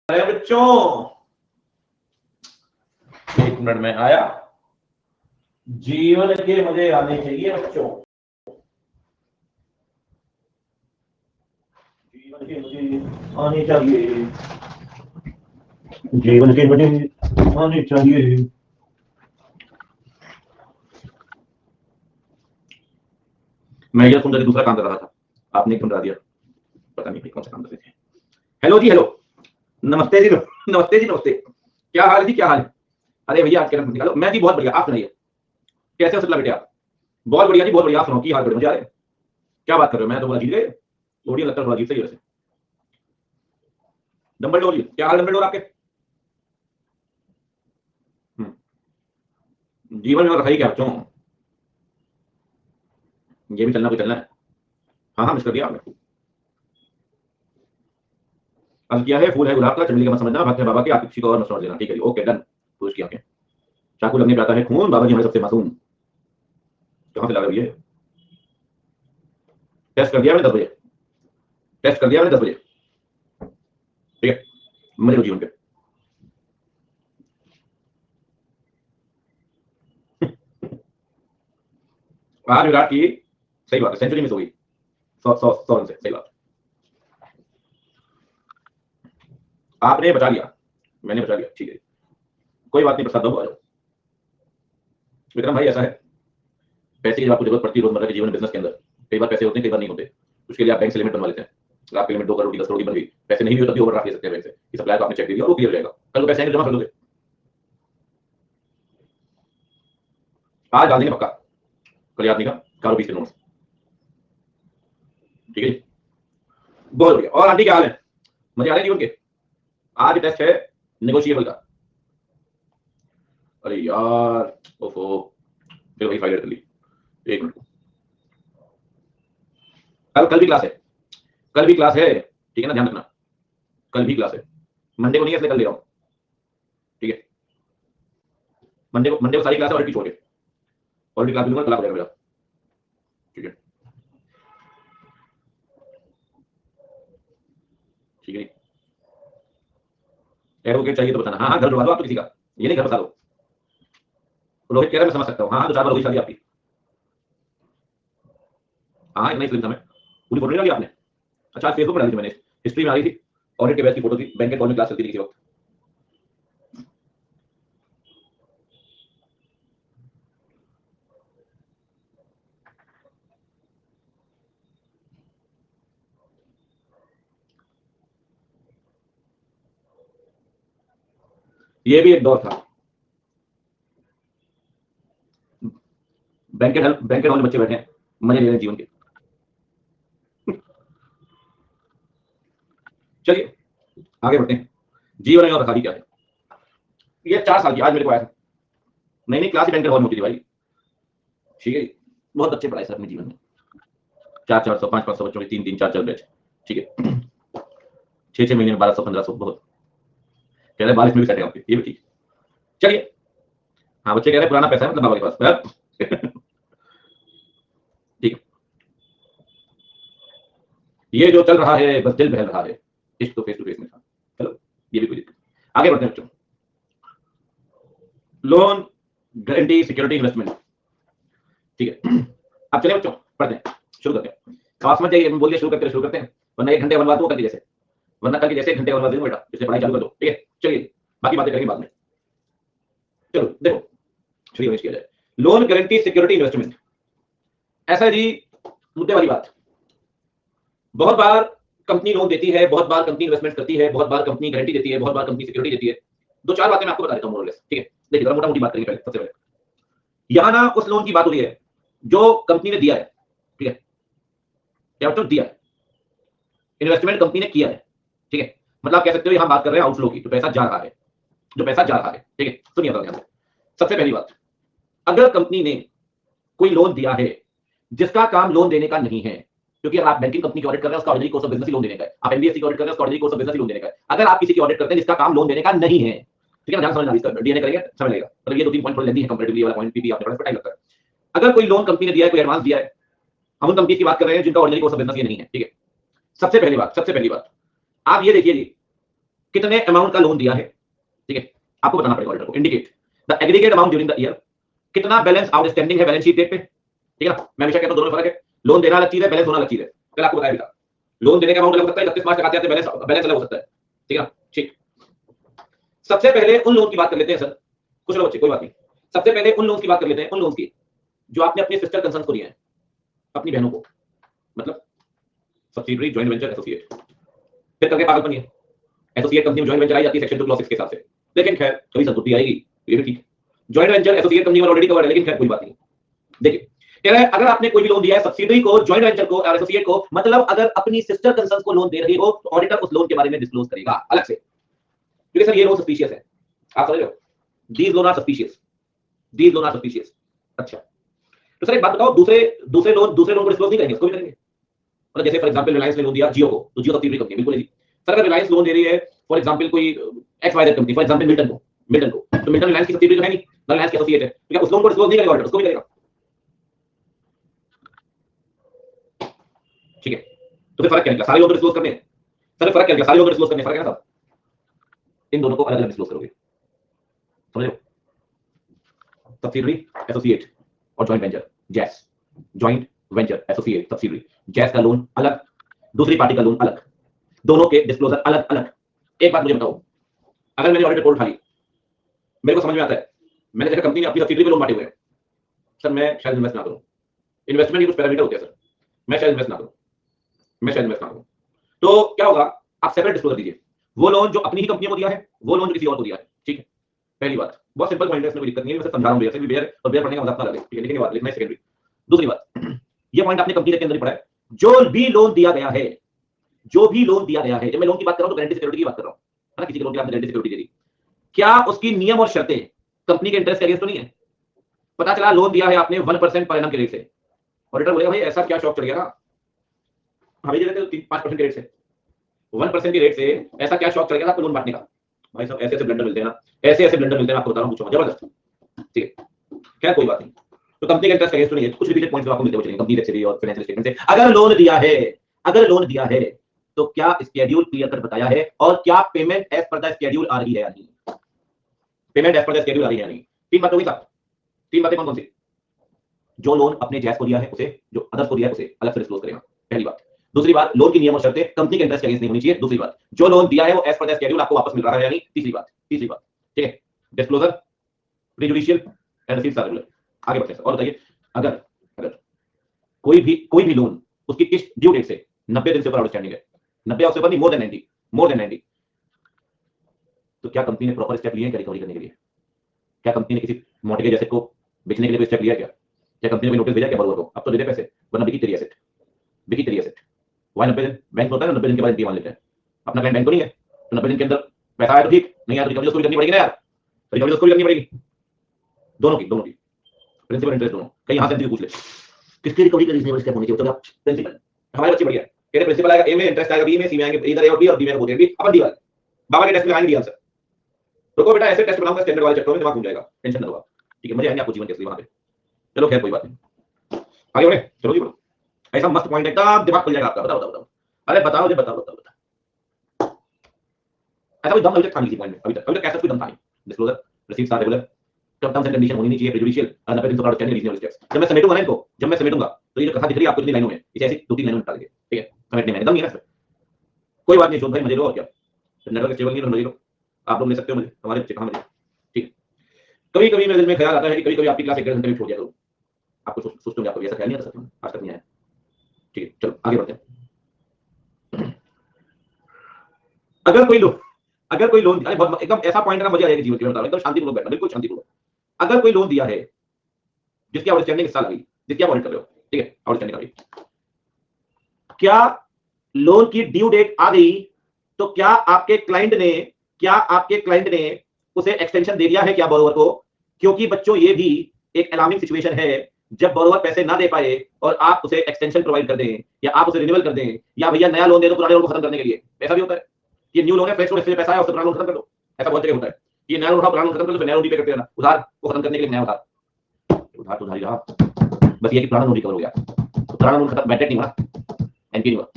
है बच्चों, 1 मिनट में आया। जीवन के मजे आने चाहिए बच्चों, जीवन के मजे आने चाहिए, जीवन के मजे आने चाहिए। मैं ये सुन दूसरा काम कर रहा था, आपने एकदम डरा दिया, पता नहीं कौन सा काम कर रहे थे। हेलो जी, हेलो, नमस्ते जी, नमस्ते जी, नमस्ते। क्या हाल है जी, क्या हाल है? अरे भैया आज कैसे निकालो। मैं जी बहुत बढ़िया, आप सुनाइए कैसे हो सतला बेटे आप? बहुत बढ़िया जी, बहुत बढ़िया। आप सुनाओ की हाल बढ़िया है? क्या बात कर रहे हो? मैं तो बोला जीत गए, ऑडियंस लगता है बड़ा जीत सही वैसे। डम्बलडोर जी, क्या हाल डम्बलडोर आपके? जीवन में रखा क्या बच्चों, ये भी चलना कोई चलना है। हाँ हाँ, मिस कर दिया आपने। अब क्या है, फूल है गुलाब का, चमेली का मत समझना, भक्त है बाबा के, आप किसी को और मत समझ लेना। ठीक है जी, ओके डन। पूछ किया आपने। चाकू लगने पे आता है खून, बाबा जी हमारे सबसे मासूम। कहाँ से ला रही है? टेस्ट कर दिया मैंने 10 बजे, टेस्ट कर दिया मैंने 10 बजे। ठीक है, मजे लो जीवन पे। आज विराट की सही बात है, सेंचुरी मिस हो गई, 100 रन से, सही बात। आपने बचा लिया, मैंने बचा लिया, ठीक है कोई बात नहीं। प्रसाद बाबू आ जाओ। विक्रम भाई ऐसा है, पैसे की जब आपको जरूरत पड़ती है रोजमर्रा के जीवन बिजनेस के अंदर, कई बार पैसे होते हैं, कई बार नहीं होते। उसके लिए आप बैंक से लिमिट बनवा लेते हैं। अगर आपकी लिमिट 2 करोड़ की 10 करोड़ की बन गई, पैसे नहीं हुए तब भी ओवरड्राफ्ट ले सकते हैं बैंक से कि सप्लायर को आपने चेक दे दिया, वो क्लियर हो जाएगा, कल को पैसे आएंगे जमा कर दोगे। आज डाल देंगे पक्का, कल याद नहीं का, कारो 20 के नोट। ठीक है जी, बहुत बढ़िया। और आंटी क्या हाल है? मजे आ रहे हैं जीवन के? आज टेस्ट है नेगोशिएबल का। अरे यार ओफो, फिर वही फाइल कर ली। 1 मिनट, कल भी क्लास है, कल भी क्लास है, ठीक है ना, ध्यान रखना। कल भी क्लास है, मंडे को नहीं है इसलिए कल ले रहा हूं। ठीक है, मंडे को सारी क्लास है, ऑलरेडी छोड़ के ऑलरेडी क्लास लूंगा, तलाक हो जाएगा मेरा। ठीक है, ठीक है। एडवोकेट चाहिए तो बताना। हाँ हाँ, घर ढुआ दो आप तो किसी का, ये नहीं घर बसा दो। रोहित कह रहा है मैं समझ सकता हूँ, हाँ 2-4 बार हो गई शादी आपकी। हाँ इतना ही फिल्म था मैं, पूरी फोटो नहीं डाली आपने? अच्छा आज फेसबुक पर डाली थी मैंने, हिस्ट्री में आ रही थी, ऑडिट के बैच की फोटो थी, बैंक के कॉल में क्लास चलती थी किसी वक्त। ये भी एक दौर था, बैंक के हॉल में बच्चे बैठे हैं, मजे ले रहे हैं जीवन के। चलिए आगे बढ़ते हैं। जीवन में और रखा क्या है? ये 4 साल की आज मेरे को आया था, नहीं नहीं क्लास ही बैंक के हॉल में होती थी भाई। ठीक है, बहुत अच्छे पढ़ाई सर अपने जीवन में, 400-400 500-500 बच्चों के 3-3 4-4 बैच। ठीक है, 6-6 महीने में 1200-1500, बहुत। कह रहे 22 में भी सेट है आपके, ये भी ठीक। चलिए, हाँ बच्चे कह रहे पुराना पैसा है मतलब बाबा के पास। ठीक है, ये जो चल रहा है बस दिल बहल रहा है, इश्क तो फेस टू फेस में था। चलो ये भी कोई दिक्कत। आगे बढ़ते हैं बच्चों। Loan guarantee security investment. ठीक है, अब चले बच्चों पढ़ते हैं, शुरू करते हैं। खास मत जाइए, बोलिए शुरू करते हैं, वरना 1 घंटे बनवा दो कल के जैसे, वरना कल के जैसे 1 घंटे बनवा दूंगा बेटा, इसलिए पढ़ाई चालू कर दो। ठीक है, चलिए बाकी बातें करेंगे बाद में। चलो देखो, चलिए किया जाए। लोन गारंटी सिक्योरिटी इन्वेस्टमेंट, ऐसा जी मुद्दे वाली बात। बहुत बार कंपनी लोन देती है, बहुत बार कंपनी इन्वेस्टमेंट करती है, बहुत बार कंपनी गारंटी देती है, बहुत बार कंपनी सिक्योरिटी देती है। 2-4 बातें मैं आपको बता देता हूं मोरलेस। ठीक है, देखिए मोटा मोटी बात करेंगे पहले। सबसे पहले यहां ना उस लोन की बात हो रही है जो कंपनी ने दिया है। ठीक है, क्या मतलब दिया है, इन्वेस्टमेंट कंपनी ने किया है। ठीक है, मतलब कह सकते हो यहां बात कर रहे हैं आउटफ्लो की, तो पैसा जा रहा है, जो पैसा जा रहा है। ठीक है, सुनिए ध्यान से। सबसे पहली बात, अगर कंपनी ने कोई लोन दिया है जिसका काम लोन देने का नहीं है, क्योंकि अगर आप बैंकिंग कंपनी की ऑडिट कर रहे हैं उसका ordinary course of business he loan देने का है, आप एनबीएफसी की ऑडिट कर रहे हैं उसका ordinary course of business he loan देने का है। अगर आप किसी की ऑडिट करते हैं जिसका काम लोन देने का नहीं है, ठीक है ध्यान समझना, इसका डीएनए करेंगे समझ लेगा, मतलब ये 2-3 पॉइंट थोड़े लेंदी है कंपैरेटिवली, वाला पॉइंट पीपी आपने पढ़ा टाइम लगता है। अगर कोई लोन कंपनी ने दिया है, कोई एडवांस दिया है, हम उन कंपनी की बात कर रहे हैं जिनका ऑर्डिनरी कोर्स ऑफ बिजनेस ये नहीं है। ठीक है, सबसे पहली बात आप ये देखिए जी कितने अमाउंट का लोन दिया है, ठीक है, आपको बताना पड़ेगा ऑडिटर को। Indicate the aggregate amount during the year, कितना बैलेंस आउटस्टैंडिंग है बैलेंस शीट डेट पे, ठीक है ना। मैं हमेशा कहता हूं दोनों में फर्क है, लोन देना अलग चीज है, बैलेंस होना अलग चीज है। कल आपको बताया था, लोन देने का अमाउंट अलग हो सकता है, 31 मार्च तक आते आते बैलेंस अलग हो सकता है, ठीक है ना। ठीक, सबसे पहले उन लोन की बात कर लेते हैं सर, कुछ लोग बच्चे कोई बात नहीं, सबसे पहले उन लोन की बात कर लेते हैं, उन लोन की जो आपने अपने सिस्टर कंसर्न को दिए हैं, अपनी बहनों को, मतलब सब्सिडरी, जॉइंट वेंचर, एसोसिएट। फिर करके पागलपन है, एसोसिएट कंपनी में जॉइंट वेंचर आई जाती है सेक्शन 2 क्लॉज 6 के हिसाब से, लेकिन खैर कभी संतुष्टि आएगी, ये भी ठीक। जॉइंट वेंचर एसोसिएट कंपनी में ऑलरेडी कवर्ड है, लेकिन खैर कोई बात नहीं। देखिए कह रहा है अगर आपने कोई भी लोन दिया है सब्सिडरी को, जॉइंट वेंचर को और एसोसिएट को, मतलब अगर अपनी सिस्टर कंसर्न को लोन दे रही हो तो ऑडिटर उस लोन के बारे में डिस्क्लोज करेगा अलग से, क्योंकि सर ये लोन सस्पिशियस है, आप समझ रहे हो, these loan are suspicious, these loan are suspicious. अच्छा तो सर एक बात बताओ, दूसरे लोन को डिस्क्लोज नहीं करेंगे, इसको भी करेंगे। मतलब जैसे फॉर एग्जांपल रिलायंस ने लोन दिया जियो को, तो जियो सब्सिडरी कंपनी बिल्कुल नहीं। सर अगर रिलायंस लोन दे रही है फॉर एग्जांपल कोई XYZ company, for example Milton को, तो मिल्टन रिलायंस की सब्सिडरी तो है नहीं, रिलायंस की एसोसिएट है, तो क्या उस लोन को डिस्क्लोज नहीं करेगा ऑडिटर, उसको भी करेगा, ठीक है। तो फिर फर्क क्या निकला, सारे लोन डिस्क्लोज करने हैं सर, फर्क क्या निकला, सारे लोन डिस्क्लोज करने, फर्क है ना साहब, इन दोनों को अलग अलग डिस्क्लोज करोगे, समझ लो। सब्सिडरी, एसोसिएट और जॉइंट वेंचर, जैस, जॉइंट वेंचर, एसोसिएट, सब्सिडरी, जैस का लोन अलग, दूसरी पार्टी का लोन अलग, दोनों के डिस्क्लोजर अलग अलग। एक बात मुझे बताओ, अगर मैंने ऑडिट रिपोर्ट उठाई, मेरे को समझ में आता है, मैंने देखा कंपनी ने अपनी सब्सिडरी पे लोन बांटे हुए हैं, सर मैं शायद इन्वेस्ट ना करूं, इन्वेस्टमेंट की कुछ पैरामीटर होते हैं सर, मैं शायद इन्वेस्ट ना करूं, तो क्या होगा, आप सेपरेट डिस्क्लोजर दीजिए, वो लोन जो अपनी ही कंपनी को दिया है, वो लोन जो किसी और को दिया है, ठीक है। पहली बात, बहुत सिंपल पॉइंट है, इसमें कोई दिक्कत नहीं है, मैं समझा रहा हूं, बेयर से भी बेयर और बेयर पढ़ने का मजाक ना लगे, ठीक है, लेकिन ये बात लिखना है सेकेंडरी। दूसरी बात, ये पॉइंट आपने कंपनी के अंदर ही पढ़ा है, जो भी लोन दिया गया है, जो भी लोन दिया गया है, जब मैं लोन की बात कर रहा हूं तो गारंटी सिक्योरिटी की बात कर रहा हूं, है ना, किसी के लोन की आपने गारंटी सिक्योरिटी दे दी, क्या उसकी नियम और शर्तें कंपनी के इंटरेस्ट के अगेंस्ट तो नहीं है। पता चला लोन दिया है आपने 1% पर एनम के रेट से, ऑडिटर बोलेगा भाई ऐसा क्या शौक चढ़ गया ना, हमें दे देते 5% के रेट से, 1% के रेट से ऐसा क्या शौक चढ़ गया आपको लोन बांटने का। भाई साहब ऐसे ऐसे ब्लेंडर मिलते हैं ना, ऐसे ब्लेंडर मिलते हैं, आपको बता रहा हूं, पूछो जबरदस्त, ठीक है, क्या कोई बात नहीं। तो कंपनी के इंटरेस्ट अगेंस्ट तो नहीं है, कुछ रिपीटेड पॉइंट्स आपको मिलते हुए कंपनी से और फाइनेंशियल स्टेटमेंट से। अगर लोन दिया है तो क्या स्केड्यूल क्लियर कर बताया है, और क्या payment as per the schedule आ रही है या नहीं, payment as per the schedule आ रही है या नहीं। तीन बातें हुई साहब, तीन बातें कौन कौन सी, जो लोन अपने जैस को दिया है उसे, जो अदर्स को दिया है उसे अलग से डिस्क्लोज करेगा, पहली बात। दूसरी बात, लोन की नियम और शर्तें कंपनी के इंटरेस्ट के अगेंस्ट नहीं होनी चाहिए, दूसरी बात, जो लोन दिया है वो एज पर द स्केड्यूल आपको वापस मिल रहा है या नहीं, तीसरी बात, ठीक है, disclosure, prejudicial and receives are regular. आगे बढ़ते हैं और बताइए, अगर अगर कोई भी लोन उसकी किस्त ड्यू डेट से 90 दिन से ऊपर आउटस्टैंडिंग है, 90 से ऊपर नहीं, मोर देन 90, तो क्या कंपनी ने प्रॉपर स्टेप लिए हैं क्या रिकवरी करने के लिए, क्या कंपनी ने किसी मॉर्गेज एसेट को बेचने के लिए कोई स्टेप लिया है क्या कंपनी ने नोटिस भेजा क्या बोरोवर को, अब तो दे दे पैसे वरना बिकी तेरी एसेट, वही 90 दिन बैंक होता है ना, 90 दिन के बाद एनपी मान लेते हैं, अपना क्लाइंट बैंक तो नहीं है, तो 90 दिन के अंदर पैसा आया तो ठीक, नहीं आया तो रिकवरी उसको भी करनी पड़ेगी ना यार, रिकवरी उसको भी करनी पड़ेगी, दोनों की प्रिंसिपल इंटरेस्ट दोनों। कहीं यहां से पूछ ले किसकी रिकवरी का रीजनेबल स्टेप होनी चाहिए, तो प्रिंसिपल, हमारे बच्चे बढ़िया कहते प्रिंसिपल आएगा ए में, इंटरेस्ट आएगा बी में, सी में आएंगे इधर ए और बी, और बी में बोलेंगे अपन डी वाले, बाबा के टेस्ट में आएंगे डी आंसर, रुको बेटा ऐसे टेस्ट बनाऊंगा स्टैंडर्ड वाले चक्करों में दिमाग घूम जाएगा, टेंशन ना लो आप, ठीक है, मजे आएंगे आपको जीवन टेस्ट वहां पे। चलो खैर कोई बात नहीं, आगे बढ़े, चलो जी बोलो, ऐसा मस्त पॉइंट एकदम दिमाग खुल जाएगा आपका, बताओ, अरे बताओ जी, बताओ, ऐसा कोई दम अभी तक था नहीं किसी पॉइंट में, अभी तक कैसा कोई दम था नहीं, disclosure, receives are regular, terms and condition होनी नहीं चाहिए, प्रेजुडिशियल, 90 दिन से ऊपर चैनल रीजनेबल स्टेप्स। जब मैं समेटूंगा ना इनको, तो ये जो कथा दिख रही है आपको इतनी लाइनों में, इसे ऐसी 2-3 लाइनों में निकाल देंगे, ठीक है, समेटने में एकदम नहीं है ना, कोई बात नहीं, शोध भाई मजे लो, और क्या नेटवर्क स्टेबल नहीं है तो मजे लो, आप लोग ले सकते हो मुझे, हमारे बच्चे कहां मजे, ठीक है। कभी कभी मेरे दिल में ख्याल आता है कि कभी कभी आपकी क्लास 1 घंटे में छोड़ दिया करूं, आपको सोचते होंगे, आपको ऐसा ख्याल नहीं आता सच में, आज तक नहीं आया, ठीक है, चलो आगे बढ़ते हैं। अगर कोई लोन, अरे बहुत एकदम ऐसा पॉइंट है ना, मजा आएगा जीवन में, बता रहा हूं, एकदम शांतिपूर्वक बैठना, बिल्कुल शांतिपूर्वक। अगर कोई लोन दिया है जिसकी आउटस्टैंडिंग इस साल आई, जिसकी आप ऑडिट कर रहे हो, ठीक है, आउटस्टैंडिंग आ गई, क्या लोन की ड्यू डेट आ गई तो क्या आपके क्लाइंट ने उसे एक्सटेंशन दे दिया है क्या बोरोवर को, क्योंकि बच्चों ये भी एक अलार्मिंग सिचुएशन है, जब बोरोवर पैसे ना दे पाए और आप उसे एक्सटेंशन प्रोवाइड कर दें, या आप उसे रिन्यूअल कर दें, या भैया नया लोन दे दो पुराने लोन को खत्म करने के लिए, ऐसा भी होता है, ये न्यू लोन है, फ्रेश लोन, इसलिए पैसा है, उससे पुराना लोन खत्म कर दो, ऐसा बहुत जगह होता है, ये नया लोन उठाओ, पुराना लोन खत्म कर दो, फिर नया लोन रीपे करते रहना, उधार को खत्म करने के लिए नया उधार तो उधार रहा, बस ये कि पुराना लोन रिकवर हो गया, तो पुराना लोन खत्म, बैड डेट नहीं हुआ, एनपी नहीं हुआ,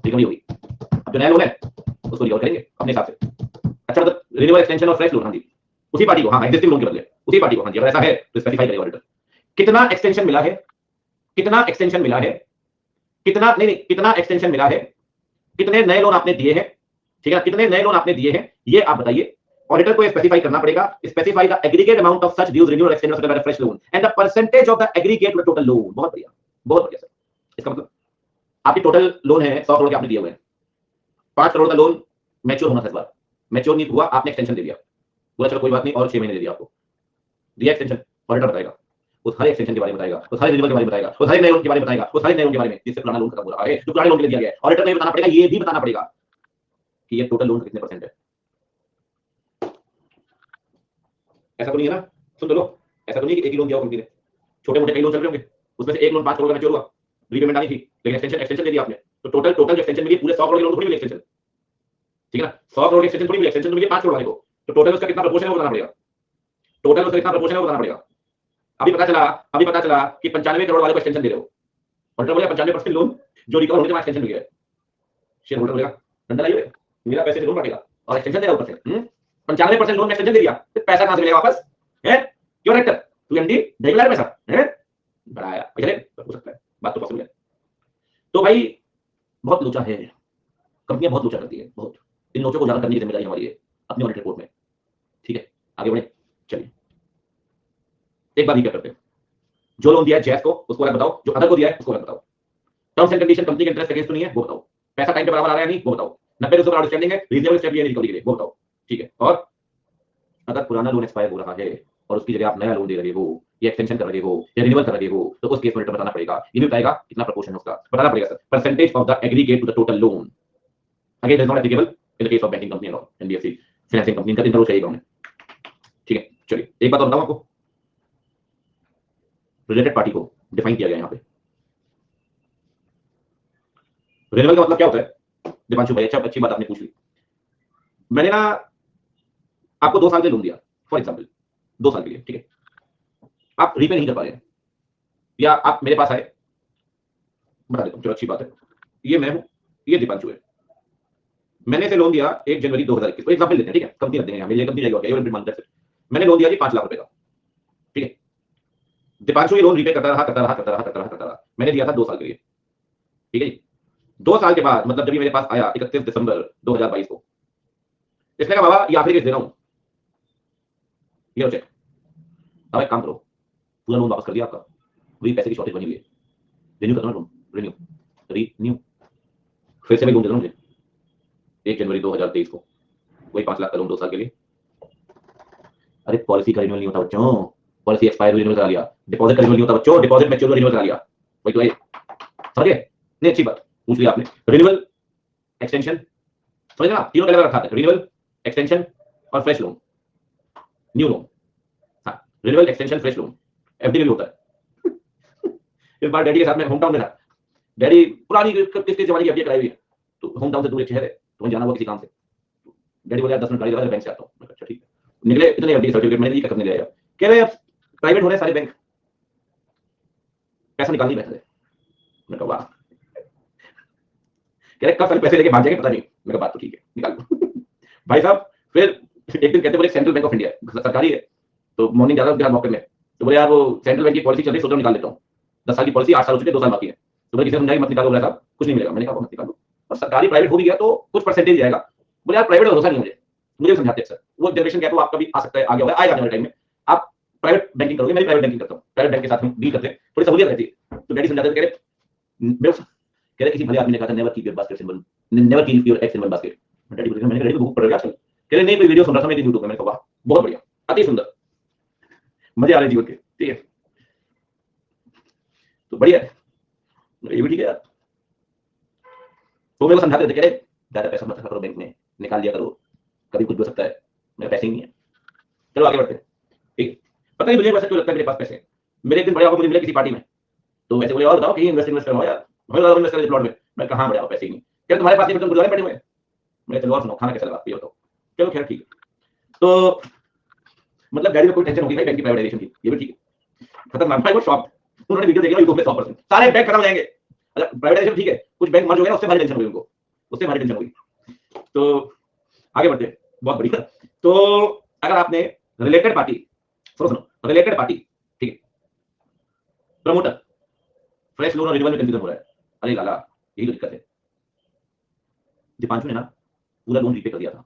रिकवरी होगी, अब जो नया लोन है उसको रिकवर करेंगे अपने हिसाब से, रिन्यूअल एक्सटेंशन और फ्रेश लोन, हाँ जी उसी पार्टी को, हाँ एग्जिस्टिंग लोन के बदले उसी पार्टी को, हाँ जी अगर ऐसा है तो स्पेसिफाई करेगा ऑडिटर कितना एक्सटेंशन मिला है, कितना एक्सटेंशन मिला है, कितना नहीं नहीं कितना एक्सटेंशन मिला है, कितने नए लोन आपने दिए हैं, ठीक है कितने नए लोन आपने दिए हैं ये आप बताइए। ऑडिटर को स्पेसिफाई करना पड़ेगा, specify the aggregate amount of such dues renewal extension और fresh loan and the percentage of the aggregate total loan. बहुत बढ़िया, बहुत बढ़िया सर। इसका मतलब आपकी टोटल लोन है 100 करोड़ के आपने दिए हुए हैं, 5 करोड़ का लोन मैच्योर होना था इस बार, मैच्योर नहीं हुआ, आपने एक्सटेंशन दे दिया, बोला चलो कोई बात नहीं और 6 महीने दे दिया, आपको दिया एक्सटेंशन, ऑडिटर बताएगा उस हर एक्सटेंशन के बारे में बताएगा, उस हर रिन्यूअल के बारे में बताएगा, उस हर नए लोन के बारे में बताएगा, उस हर नए लोन के बारे में जिससे पुराना लोन खत्म हो रहा है, जो पुराने लोन के लिए दिया गया है। ऑडिटर को ये बताना पड़ेगा, ये भी बताना पड़ेगा कि ये टोटल लोन कितने परसेंट है। ऐसा तो नहीं है ना, सुन तो लो, ऐसा तो नहीं कि एक ही लोन दिया हो कंपनी ने, छोटे मोटे कई लोन चल रहे होंगे, उसमें से एक लोन 5 करोड़ का मैच्योर हुआ, रीपेमेंट आई थी, लेकिन एक्सटेंशन दे दिया आपने, तो टोटल जो एक्सटेंशन मिली पूरे 100 करोड़ के लोन थोड़ी मिली एक्सटेंशन, ठीक है ना, 100 करोड़ की एक्सटेंशन थोड़ी मिली, एक्सटेंशन तो मिली 5 करोड़ वाले को, तो टोटल उसका कितना प्रपोर्शन है वो बताना पड़ेगा, टोटल उसका कितना प्रपोर्शन है वो बताना पड़ेगा। अभी पता चला कि 95 करोड़ वाले को एक्सटेंशन दे रहे हो, ऑडिटर बोले 95% लोन जो रिकवर होने के बाद एक्सटेंशन मिल गया है, शेयर होल्डर बोलेगा डंडा लाइए मेरा पैसे से लोन काटेगा और एक्सटेंशन दे रहा ऊपर से 95% लोन में एक्सटेंशन दे दिया, फिर पैसा कहां से मिलेगा वापस है, क्यों डायरेक्टर तू एमडी देख ला पैसा है बढ़ाया चले हो सकता है, बात तो पॉसिबल है। तो भाई बहुत लोचा है, कंपनियां बहुत लोचा करती है, बहुत, इन लोचों को उजागर करने की जिम्मेदारी हमारी है अपनी ऑडिट रिपोर्ट में, ठीक है आगे बढ़े। चलिए एक बार रिकैप करते हैं, जो लोन दिया है जैस को उसको अलग बताओ, जो अदर को दिया है उसको अलग बताओ, टर्म्स एंड कंडीशन कंपनी के इंटरेस्ट अगेंस्ट तो नहीं है वो बताओ, पैसा टाइम पे बराबर आ रहा है नहीं वो बताओ, 90 दिनों से आउटस्टैंडिंग है, रीजनेबल स्टेप लिए रिकवरी के लिए वो बताओ, ठीक है। और अगर पुराना लोन एक्सपायर हो रहा है और उसकी जगह आप नया लोन दे रहे हो या एक्सटेंशन कर रहे हो या रिन्यूअल कर रहे हो तो उस केस में बताना पड़ेगा, ये भी बताएगा कितना प्रपोर्शन है उसका, बताना पड़ेगा sir, percentage of the aggregate to the total loan, again it is not applicable in the case of banking company और एनबीएफसी फाइनेंसिंग कंपनी का इंटरव्यू चाहिए उन्हें, ठीक है। चलिए एक बात और बताऊं आपको, रिलेटेड पार्टी को डिफाइन किया गया यहाँ पे, रिन्यूअल का मतलब क्या होता है दीपांशु भाई, अच्छा अच्छी बात आपने पूछ ली। मैंने ना आपको 2 साल के लोन दिया फॉर एग्जांपल, 2 साल के लिए, ठीक है, आप रीपे नहीं कर पा रहे हैं या आप मेरे पास आए, बता देता हूं चलो अच्छी बात है, ये मैं हूं ये दीपांशु है, मैंने से लोन दिया 1 जनवरी 2021 को, एग्जांपल लेते हैं, ठीक है कंपनी रख देंगे यहां, मेरी ये कंपनी जाएगी, मैंने लोन दिया जी 5 लाख रुपए का, ठीक है, दीपांशु ये लोन रीपे करता रहा, मैंने दिया था 2 साल के लिए, ठीक है जी। 2 साल के बाद मतलब जब ये मेरे पास आया 31 दिसंबर 2022 को, इसने कहा बाबा ये आखिरी किस्त दे रहा हूं, ये चेक, अब एक काम करो पूरा लोन वापस कर दिया आपका, वही पैसे की शॉर्टेज बनी हुई है, रिन्यू करना लोन, रिन्यू फिर से मैं लोन दे रहा हूं मुझे 1 जनवरी 2023 को, वही 5 लाख का लोन 2 साल के लिए। अरे पॉलिसी का रिन्यूअल नहीं होता बच्चों, पॉलिसी एक्सपायर रिन्यूअल करा लिया, डिपॉजिट का रिन्यूअल नहीं होता बच्चों, डिपॉजिट मैच्योर रिन्यूअल करा लिया, वही तो है, समझिए नहीं अच्छी बात पूछ लिया आपने, रिन्यूअल एक्सटेंशन समझ ना, तीनों अलग रखा था, रिन्यूअल एक्सटेंशन और फ्रेश लोन, न्यू लोन, हाँ renewal extension fresh loan, FD भी होता है इस बार डैडी के साथ में होम टाउन में था, डैडी पुरानी किसके जमाने की एफडी कराई हुई है, तो होम टाउन से दूर एक शहर है, तो जाना हुआ किसी काम से, डैडी बोले 10 मिनट गाड़ी लगा बैंक से आता हूँ, अच्छा ठीक है, निकले इतने एफडी सर्टिफिकेट मैंने ये करने ले आया, कह रहे अब प्राइवेट हो रहे सारे बैंक, पैसा निकालने बैठे थे, मैं कहा वाह, कह रहे कब सारे पैसे लेके भाग जाएंगे पता नहीं, मैं कहा बात तो ठीक है निकाल लो भाई साहब फिर एक दिन कहते बोले सेंट्रल बैंक ऑफ इंडिया सरकारी है, तो मॉर्निंग जा रहा हूँ मौके में, तो बोले यार वो सेंट्रल बैंक की पॉलिसी चल रही है, सोच रहा हूं निकाल लेता हूँ, 10 साल की पॉलिसी 8 साल हो चुके 2 साल बाकी है, तो बोले किसी ने समझाया मत निकालो, बोला साहब कुछ नहीं मिलेगा, मैंने कहा मत निकालो, और सरकारी प्राइवेट हो भी गया तो कुछ परसेंटेज जाएगा, बोले यार प्राइवेट भरोसा नहीं मुझे समझाते हैं सर, वो जनरेशन गैप आपका भी आ सकता है, आगे होगा आएगा आने वाले टाइम में, आप प्राइवेट बैंकिंग करोगे, मैं प्राइवेट बैंकिंग करता हूँ, प्राइवेट बैंक के साथ हम डील करते हैं, थोड़ी सहूलियत रहती है, तो डैडी समझाते थे, कह रहे किसी भले आदमी ने कहा था never keep your basket in one, never keep your eggs in one basket, daddy बोले मैंने डैडी बुक पढ़ रहा आजकल, कह रहे नहीं कोई वीडियो सुन रहा था मैं यूट्यूब पे, मैंने कहा वाह बहुत बढ़िया अति सुंदर मजे आ रहे जीवन के, ठीक है तो बढ़िया है, ये भी ठीक है यार, तो मेरे को समझाते थे, कह रहे ज्यादा पैसा मत रखा करो बैंक में, निकाल लिया करो कभी कुछ हो सकता है, मेरे पैसे ही नहीं है, चलो आगे बढ़ते हैं, ठीक है। पता नहीं मुझे वैसे क्यों लगता है मेरे पास पैसे, मेरे एक दिन बड़े मुझे मिले किसी पार्टी में, तो वैसे बोले और बताओ कहीं इन्वेस्ट करो यार, हमें इन्वेस्ट करें प्लॉट में, मैं कहां बड़े पैसे ही नहीं, क्या तुम्हारे पास नहीं तुम गुरुद्वारे पड़े हुए हैं, मैं चलो और सुनो खाना कैसा लगा ये बताओ, चलो खैर ठीक है, तो मतलब डैडी में कोई टेंशन होगी भाई बैंक की प्राइवेटाइजेशन की, ये भी ठीक है, खतरनाक भाई वो शॉप, उन्होंने वीडियो देखा यूट्यूब पे 100% सारे बैंक खत्म हो जाएंगे, अच्छा प्राइवेटाइजेशन ठीक है, कुछ बैंक मर्ज हो गए ना उससे भारी टेंशन होगी उनको, उससे भारी टेंशन होगी, तो आगे बढ़ते हैं, बहुत बढ़िया। तो अगर आपने रिलेटेड पार्टी, सुनो सुनो, रिलेटेड पार्टी, ठीक है, प्रमोटर, फ्रेश लोन और रिन्यूअल में कंफ्यूजन हो रहा है, अरे लाला यही तो दिक्कत है। दीपांशु ने ना पूरा लोन रीपे कर दिया था,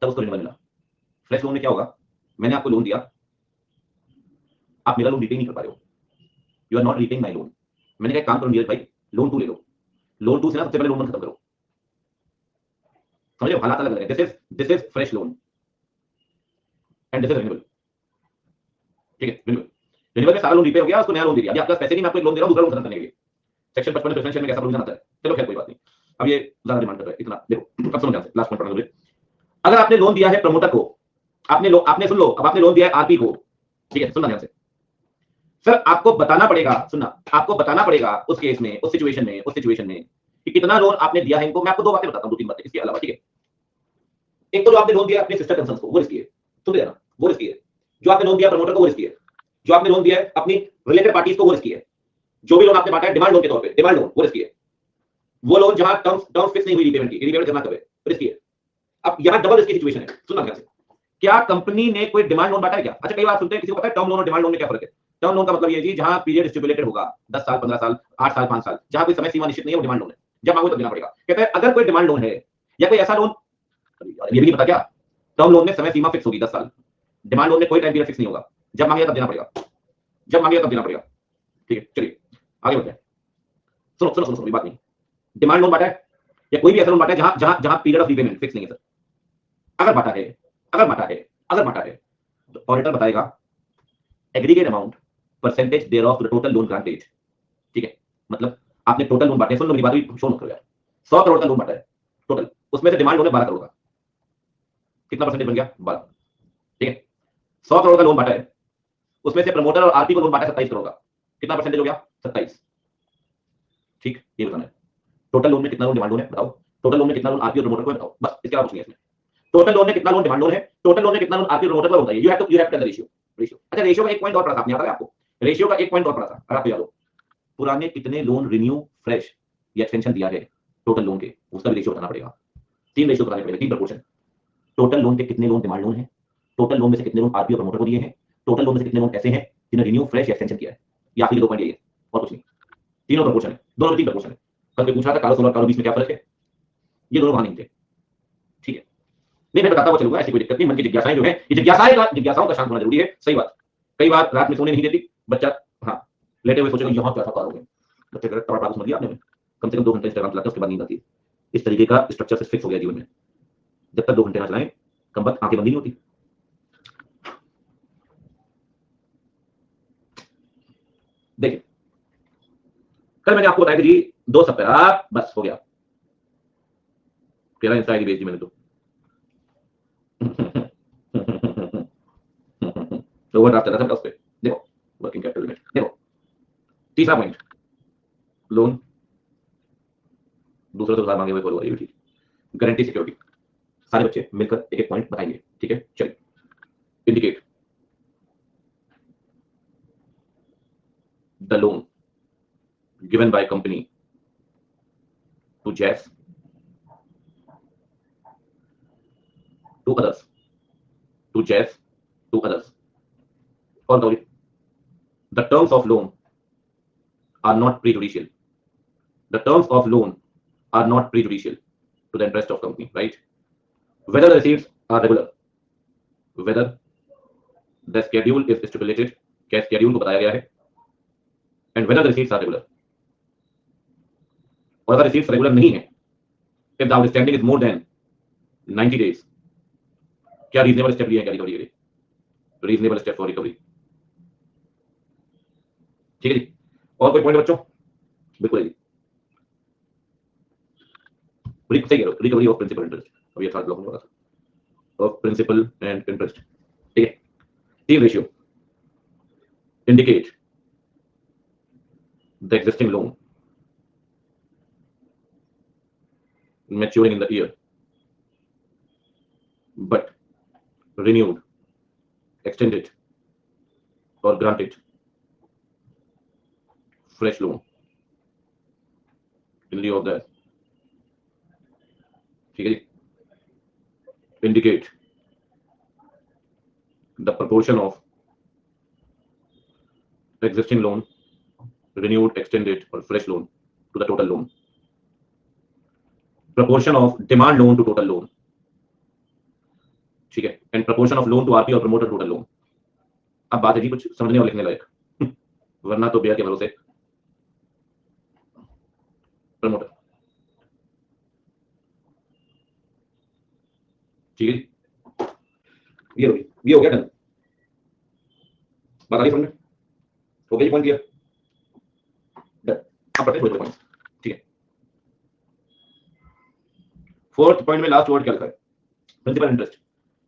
तब उसको रिन्यूअल मिला। फ्रेश लोन में क्या होगा, मैंने आपको लोन दिया, आप मेरा लोन रीपे नहीं कर पा रहे हो, you are not repaying my loan. मैंने कहा एक काम करो नीरज भाई, लोन 2 ले लो, लोन 2 से ना सबसे पहले लोन 1 खत्म करो। समझ रहे हो, हालात अलग अलग है। This is fresh loan and this is renewal, ठीक है। रिन्यूअल, रिन्यूअल में सारा लोन रीपे हो गया, उसको नया लोन दे दिया। अभी आपके पास पैसे नहीं, मैं आपको एक लोन दे रहा हूं, दूसरा लोन खत्म करने के लिए। सेक्शन 55 प्रेफरेंशियल में कैसा प्रोविजन आता है, चलो खैर कोई बात नहीं, अब ये ज्यादा डिमांड कर रहा है इतना। देखो अब सुनो ध्यान से, लास्ट पॉइंट पढ़ना जरूरी। अगर आपने लोन दिया है प्रमोटर को, आपने सुन लो, अब आपने लोन दिया है आरपी को, ठीक है, सुनना ध्यान से। सर आपको बताना पड़ेगा, सुनना, आपको बताना पड़ेगा उस केस में, उस सिचुएशन में कि कितना लोन आपने दिया है इनको। मैं आपको 2 बातें बताता हूं, 2-3 बातें इसके अलावा, ठीक है। एक तो जो आपने लोन दिया अपने सिस्टर कंसर्न्स को, वो रिस्की है, सुन लेना, वो रिस्की है। जो आपने लोन दिया प्रमोटर को, वो रिस्की है। जो आपने लोन दिया है अपनी रिलेटेड पार्टीज को, वो रिस्की है। जो भी लोन आपने बांटा है डिमांड लोन के तौर पे, डिमांड लोन, वो रिस्की है। वो लोन जहां टर्म्स फिक्स नहीं हुई रीपेमेंट की, रीपेमेंट करना कब है, रिस्की है। अब यहां डबल रिस्की सिचुएशन है, सुनना ध्यान से। क्या कंपनी ने कोई डिमांड लोन बांटा है क्या? अच्छा, कई बार सुनते हैं, किसी को पता है टर्म लोन और डिमांड लोन में क्या फर्क है? टर्म लोन का मतलब ये जी जहां पीरियड स्टिपुलेटेड होगा, 10 साल, 15 साल, 8 साल, 5 साल, जहां कोई समय सीमा निश्चित नहीं है, वो डिमांड लोन है। जब मांगो तब देना पड़ेगा। कहते हैं अगर कोई डिमांड लोन है या कोई ऐसा लोन, ये भी नहीं पता क्या, टर्म लोन में समय सीमा फिक्स होगी 10 साल, डिमांड लोन में कोई टाइम पीरियड फिक्स नहीं होगा, जब मांगे तब देना पड़ेगा, जब मांगे तब देना पड़ेगा, ठीक है। चलिए आगे बढ़ते हैं। सुनो सुनो सुनो सुनो, बात नहीं, डिमांड लोन बांटा है या कोई भी ऐसा लोन बांटा है जहां जहां जहां पीरियड ऑफ रीपेमेंट फिक्स नहीं है सर। अगर बांटा है, अगर बांटा है, अगर बांटा है, तो ऑडिटर बताएगा aggregate amount percentage thereof the total loan granted, ठीक है। मतलब आपने टोटल लोन बांटे, सुन लो मेरी बात भी, शो मत करो यार। 100 करोड़ का लोन बांटा है टोटल, उसमें से डिमांड लोन है 12 करोड़ का, कितना परसेंटेज बन गया, 12, ठीक है। 100 करोड़ का लोन बांटा है, उसमें से प्रमोटर और आरपी को लोन बांटा है 27 करोड़ का, कितना परसेंटेज हो गया, 27, ठीक। ये बताना है टोटल लोन में कितना लोन डिमांड लोन है, बताओ। टोटल लोन में कितना लोन आरपी और प्रमोटर को है, बताओ। बस इसके अलावा कुछ नहीं है इसमें। टोटल लोन में कितना लोन डिमांड लोन है, टोटल लोन में कितना लोन आरपी और प्रमोटर को बताइए। You have to the ratio, ratio. अच्छा, रेशियो का एक पॉइंट और पढ़ा था, आपने याद है आपको, रेशियो का एक पॉइंट और पढ़ा था, अगर आपको याद हो, पुराने कितने लोन रिन्यू, फ्रेश या एक्सटेंशन दिया है टोटल लोन के, उसका भी रेशियो बताना पड़ेगा। 3 रेशियो बताने पड़ेगा, 3 प्रपोर्शन। टोटल लोन के कितने लोन डिमांड लोन है, टोटल लोन में से कितने लोन आरपी और प्रमोटर को दिए हैं, टोटल लोन में से कितने लोन ऐसे हैं जिन्हें रिन्यू, फ्रेश या एक्सटेंशन किया है। ये आखिरी 2 पॉइंट यही है और कुछ नहीं। तीनों प्रपोर्शन है, दोनों में 3 प्रपोर्शन है। कल कोई पूछा था कालो 16 और कालो 20 में क्या फर्क है, ये दोनों वहां नहीं थे, ठीक है। नहीं मैं बताता हुआ चलूंगा, ऐसी कोई दिक्कत नहीं। मन की जिज्ञासाएं जो है, ये जिज्ञासाओं का शांत होना जरूरी है, सही बात। कई बार रात में सोने नहीं देती बच्चा, हाँ, लेटे हुए सोचेगा यहाँ क्या था कारोगे, बच्चे का टमाटर समझ लिया आपने, कम से कम 2 घंटे इंस्टाग्राम चलाते हैं, उसके बाद नींद आती है। इस तरीके का स्ट्रक्चर से फिक्स हो गया जीवन में, जब तक 2 घंटे ना चलाएं कम वक्त आंखें बंद नहीं होती। देखिए कल मैंने आपको बताया कि जी 2 सप्ताह बस हो गया, तेरा इंस्टा आईडी भेज दी मैंने तो। तो ओवरड्राफ्ट चला था उस पे, देखो वर्किंग कैपिटल लिमिट, देखो तीसरा पॉइंट, लोन दूसरे से उधार मांगे हुए फॉलो करिए, ठीक। गारंटी सिक्योरिटी, सारे बच्चे मिलकर एक एक पॉइंट बताएंगे, ठीक है। चलिए, indicate the loan given by company to JVs to others, to JVs to others, और the terms of loan are not prejudicial. The terms of loan are not prejudicial to the interest of company, right? Whether the receipts are regular, whether the schedule is stipulated, क्या schedule को बताया गया है, and whether the receipts are regular. और अगर receipts regular नहीं है, if the outstanding is more than 90 days, क्या reasonable step लिया है क्या रिकवरी के लिए, reasonable step for recovery, ठीक है जी। और कोई पॉइंट बच्चों, बिल्कुल जी, सही कह रहे हो, रिकवरी ऑफ प्रिंसिपल इंटरेस्ट, अब ये थर्ड ब्लॉक में होगा ऑफ प्रिंसिपल एंड इंटरेस्ट, ठीक है। 3 ratio, indicate the existing loan maturing in the year but renewed, extended or granted fresh loan in lieu of that, ठीक है जी। indicate the proportion of existing loan, renewed, extended, or fresh loan to the total loan. Proportion of demand loan to total loan. ठीक है, and proportion of loan to RP or promoter total loan. अब बात है जी कुछ समझने और लिखने लायक, वरना तो बेयर के भरोसे प्रमोटर। ठीक है, ये हो गया डन। बात आ रही समझ में? हो गया पॉइंट क्लियर? अब पढ़ते हैं पॉइंट। ठीक है, फोर्थ पॉइंट में लास्ट वर्ड क्या लिखा है? Principal interest.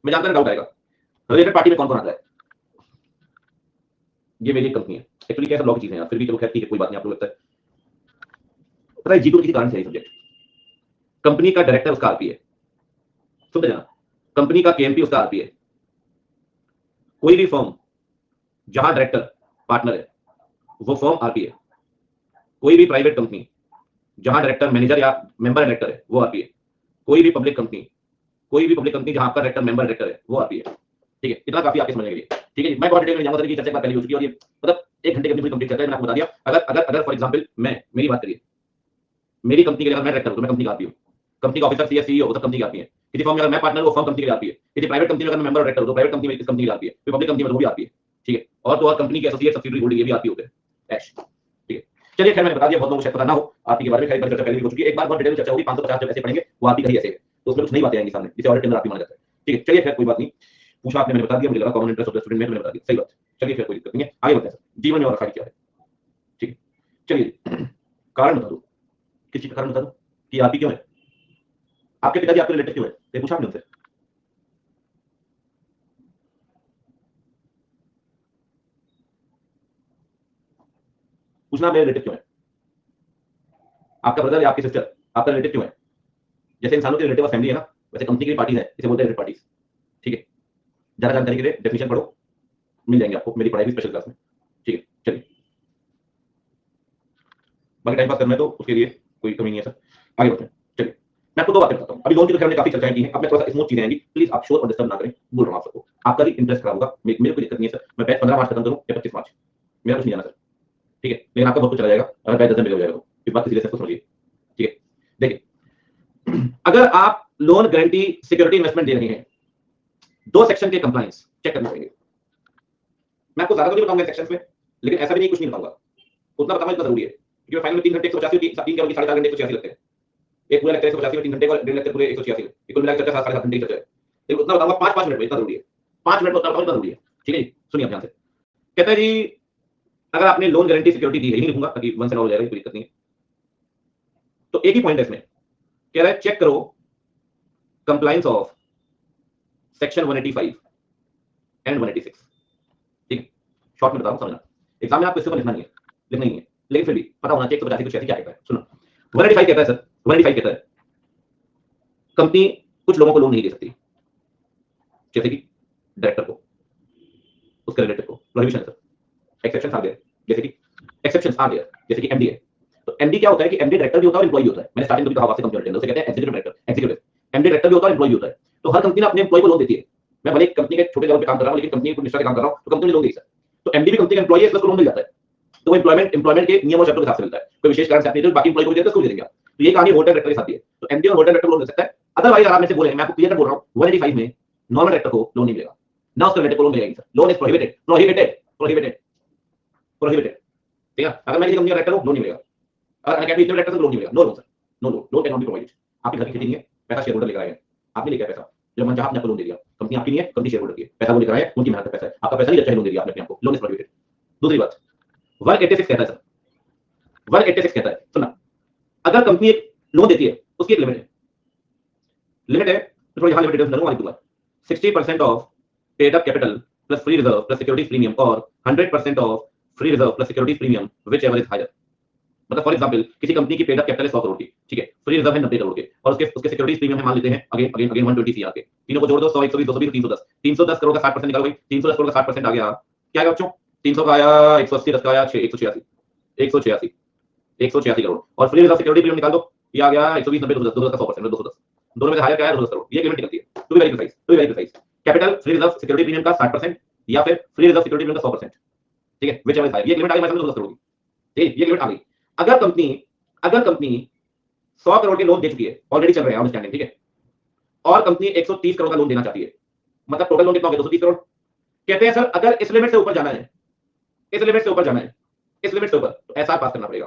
मैं जानता हूं डाउट आएगा, रिलेटेड पार्टी में कौन कौन आता है? ये मेरी कंपनी है, एक्चुअली क्या सब लॉ की चीजें हैं, फिर भी चलो खैर ठीक है, कोई बात नहीं। आपको लगता है पता है जीतो किसी कारण से सब्जेक्ट, कंपनी का डायरेक्टर उसका आरपी है, सुनते जाना, कंपनी का केएमपी उसका आरपी है। कोई भी फर्म जहां डायरेक्टर पार्टनर है वो फर्म आरपी है। कोई भी प्राइवेट कंपनी जहां डायरेक्टर मैनेजर या मेंबर डायरेक्टर है वो आरपी है। कोई भी पब्लिक कंपनी जहां आपका डायरेक्टर मेंबर डायरेक्टर है वो आरपी है। ठीक है, इतना काफी आपके समझने के लिए। ठीक है जी, मैं बहुत डिटेल में जाऊंगा, की चर्चा पहले हो चुकी है और ये मतलब 1 घंटे की पूरी कंप्लीट चर्चा है। मैंने आपको बता दिया, अगर फॉर एग्जांपल मेरी बात करिए, मेरी कंपनी के लिए मैं डायरेक्टर हूं तो मैं कंपनी का आरपी हूं, कंपनी का ऑफिसर सीईओ तो कंपनी का आरपी है। किसी फर्म में अगर मैं पार्टनर हूं वो फर्म कंपनी के लिए आरपी है। किसी प्राइवेट कंपनी में अगर मैं मेंबर डायरेक्टर हूं तो प्राइवेट कंपनी में इस कंपनी के लिए आरपी है, फिर पब्लिक कंपनी में वो भी आरपी है। ठीक है, और तो और कंपनी के एसोसिएट सब्सिडियरी होल्डिंग ये भी आरपी होते हैं, ऐश। ठीक है, चलिए खैर मैंने बता दिया, बहुत लोगों को शायद पता ना हो आरपी के बारे में, खैर चर्चा पहले भी हो चुकी है। एक बार बहुत डिटेल में चर्चा होगी, 550 जब ऐसे पढ़ेंगे वो आरपी का ही ऐसे है, तो उसमें कुछ नई बातें आएंगी सामने, जिसे ऑडिट के अंदर आरपी माना जाता है। ठीक है, चलिए खैर कोई बात नहीं, पूछा आपने, मैंने बता दिया, मुझे लगा common interest of the student में, मैंने बता दिया, सही बात। चलिए फिर कोई दिक्कत नहीं है, आगे बढ़ते हैं। जीवन में और आखिरी क्या है? ठीक है, चलिए कारण बता दो, किस चीज का कारण बता दो कि आरपी क्यों है? आपके पिताजी आपके रिलेटिव क्यों है? ये पूछा आपने उनसे? पूछना मेरे रिलेटिव क्यों है? आपका ब्रदर या आपकी सिस्टर आपका रिलेटिव क्यों है? जैसे इंसानों के रिलेटिव और फैमिली है ना, वैसे कंपनी की पार्टीज है, इसे बोलते हैं रिलेटेड पार्टीज। ठीक है, ज्यादा जानकारी के लिए डेफिनेशन पढ़ो, मिल जाएंगे आपको मेरी पढ़ाई भी स्पेशल क्लास में। ठीक है, चलिए बाकी टाइम पास करना है तो उसके लिए कोई कमी नहीं है सर, आगे बढ़ते हैं। चलिए मैं आपको 2 बातें बताता हूं। अभी लोन की तो हमने काफी चर्चाएं की हैं, अब मैं थोड़ा सा स्मूथ चीजें आएंगी, प्लीज आप शोर और डिस्टर्ब ना करें, बोल रहा हूं आप सबको, आपका भी इंटरेस्ट खराब होगा, मेरे कोई दिक्कत नहीं है सर। मैं बैच 15 मार्च खत्म करूं या 25 मार्च, मेरा कुछ नहीं जाना सर। ठीक है, लेकिन आपका बहुत कुछ चला जाएगा अगर बैच 10 दिन हो जाएगा तो, इस बात की सीरियसनेस को समझिए। ठीक है, देखिए अगर आप लोन गारंटी सिक्योरिटी इन्वेस्टमेंट दे रहे हैं, 2 सेक्शन के कंप्लायंस चेक करने पड़ेंगे। मैं आपको ज्यादा तो नहीं बताऊंगा सेक्शंस में, लेकिन ऐसा भी नहीं कुछ नहीं बताऊंगा, उतना बताना इतना जरूरी है, क्योंकि फाइनल में 3 घंटे 185 3 के 4.5 घंटे 186 लगते हैं। एक पूरा लेक्चर 185 में 3 घंटे का, डेढ़ लेक्चर पूरे 186 में, कुल मिलाकर चर्चा 7.5 घंटे की चर्चा है। लेकिन उतना बताऊंगा 5 मिनट में, इतना जरूरी है, 5 मिनट में उतना बताऊंगा, इतना जरूरी है। ठीक है जी, सुनिए ध्यान से। कहता है जी अगर आपने लोन गारंटी सिक्योरिटी दी है, नहीं लिखूंगा ताकि वन से हो जाएगा, कोई दिक्कत नहीं है। तो एक ही पॉइंट है इसमें, कह रहा है चेक करो कंप्लायंस ऑफ सेक्शन 185 एंड 186। ठीक है, शॉर्ट में बता रहा हूं, समझना। एग्जाम में आपको इससे लिखना नहीं है, लेकिन फिर भी पता होना चाहिए 185 कुछ ऐसी क्या कहता है। सुनो, 185 कहता है सर, 185 कहता है कंपनी कुछ लोगों को लोन नहीं दे सकती, जैसे कि डायरेक्टर को, उसके रिलेटिव को, प्रोहिबिशन है सर, एक्सेप्शंस आ गए, जैसे कि एक्सेप्शंस आ गए, जैसे कि एमडी है। तो एमडी क्या होता है कि एमडी डायरेक्टर भी होता है और एम्प्लॉय भी होता है। मैंने स्टार्टिंग में कहा, कंपनी डायरेक्टर उसे कहते हैं executive director, executive MD director भी होता है और एम्प्लॉय भी होता है। तो हर कंपनी अपने एम्प्लॉय को लोन देती है। मैं भले कंपनी के छोटे लेवल पे काम कर रहा हूं, लेकिन कंपनी को निष्ठा के काम कर रहा हूं, तो कंपनी लोन देगी सर। तो एमडी भी कंपनी का एम्प्लॉय है, इसको लोन मिल जाता है। तो वो एम्प्लॉयमेंट के नियम और शर्तों के हिसाब से मिलता है, कोई विशेष कारण से आपने बाकी एम्प्लॉय को देते हैं, उसको भी देंगे। तो ये कहानी होल्डर डायरेक्टर के साथ है। तो एमडी और होल्डर डायरेक्टर लोन दे सकता है। अदरवाइज आप में से बोले, मैं आपको क्लियर कर बोल रहा हूं, 185 में नॉर्मल डायरेक्टर को लोन नहीं मिलेगा, ना उसका रिलेटिव को लोन मिलेगा sir. Loan is prohibited, prohibited, prohibited, prohibited. ठीक है, अगर मैं किसी कंपनी का डायरेक्टर हूं, लोन नहीं मिलेगा। अगर अकेडमी डायरेक्टर से लोन नहीं मिलेगा, no loan sir, no loan, loan can not be provided. आपके घर की खेती नहीं है, पैसा शेयर होल्डर लेकर आए हैं, आपने लेकर पैसा, जब मन चाहा आपने लोन दे दिया, कंपनी आपकी नहीं है, कंपनी शेयर होल्डर की है, पैसा वो लेकर आए हैं, उनकी मेहनत का पैसा है, आपका पैसा नहीं अच्छा है, लोन दे दिया आपने अपने आप को, लोन इज प्रोहिबिटेड। दूसरी बात 186 कहता है सर, 186 कहता है, सुनना, अगर कंपनी एक लोन देती है, उसकी एक लिमिट है, तो यहां लिमिट डिटेल्स दूंगा, 60% of paid up capital plus free reserve plus securities premium और 100% of free reserve plus securities premium whichever is higher. मतलब फॉर एग्जांपल किसी कंपनी की पेड अप कैपिटल है 100 करोड़ की, ठीक है, फ्री रिजर्व है 90 करोड़ के, और उसके सिक्योरिटीज प्रीमियम है मान लेते हैं अगेन 120 सीआर के, तीनों को जोड़ दो, 100 120 220 310, 310 करोड़ का 60% निकालो भाई, 310 करोड़ का 60% आ गया, क्या आएगा बच्चों? 300 का आया 180, 10 का आया 186 186 186 करोड़, और फ्री रिजर्व सिक्योरिटी प्रीमियम निकाल दो, ये आ गया 120 90 210 का 100%, 210, दोनों में से हायर क्या है? 210 करोड़। ये पेमेंट निकलती है, to be very precise, capital free reserve security premium का 60% या फिर फ्री रिजर्व सिक्योरिटी प्रीमियम का 100%, ठीक है, विच एवर इज हायर। ये लिमिट आ गई मतलब 10 करोड़ की, ठीक है, ये लिमिट आ गई। अगर कंपनी 100 करोड़ के लोन दे चुकी है, ऑलरेडी चल रहे हैं आउटस्टैंडिंग, ठीक है, और कंपनी 130 करोड़ का लोन देना चाहती है, मतलब टोटल लोन कितना हो गया 230 करोड़। कहते हैं सर अगर इस लिमिट से ऊपर जाना है, इस लिमिट से ऊपर जाना है, इस लिमिट से ऊपर, तो एसआर पास करना पड़ेगा,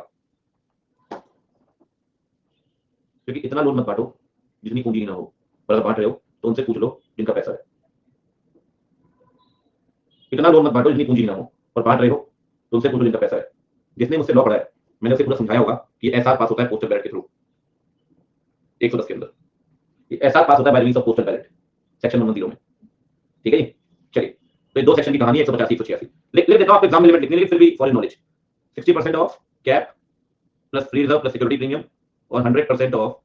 क्योंकि इतना लोन मत बांटो जितनी पूंजी ना हो, और अगर बांट रहे हो तो उनसे पूछ लो जिनका पैसा है। इतना लोन मत बांटो जितनी पूंजी ना हो, और बांट रहे हो तो उनसे पूछ लो जिनका पैसा है। जिसने मुझसे लॉ पढ़ा है मैंने उसे पूरा समझाया होगा कि एसआर पास होता है पोस्टल बैलेट के थ्रू, 110 के अंदर एसआर पास होता है by means of postal ballot, section 110 में, ठीक है जी। चलिए, तो ये दो सेक्शन की कहानी है, 185 186 लिख देता हूं, आपको एग्जाम में लिमिट लिखनी है फिर भी for knowledge. 60% of cap plus free reserve plus security premium और 100% of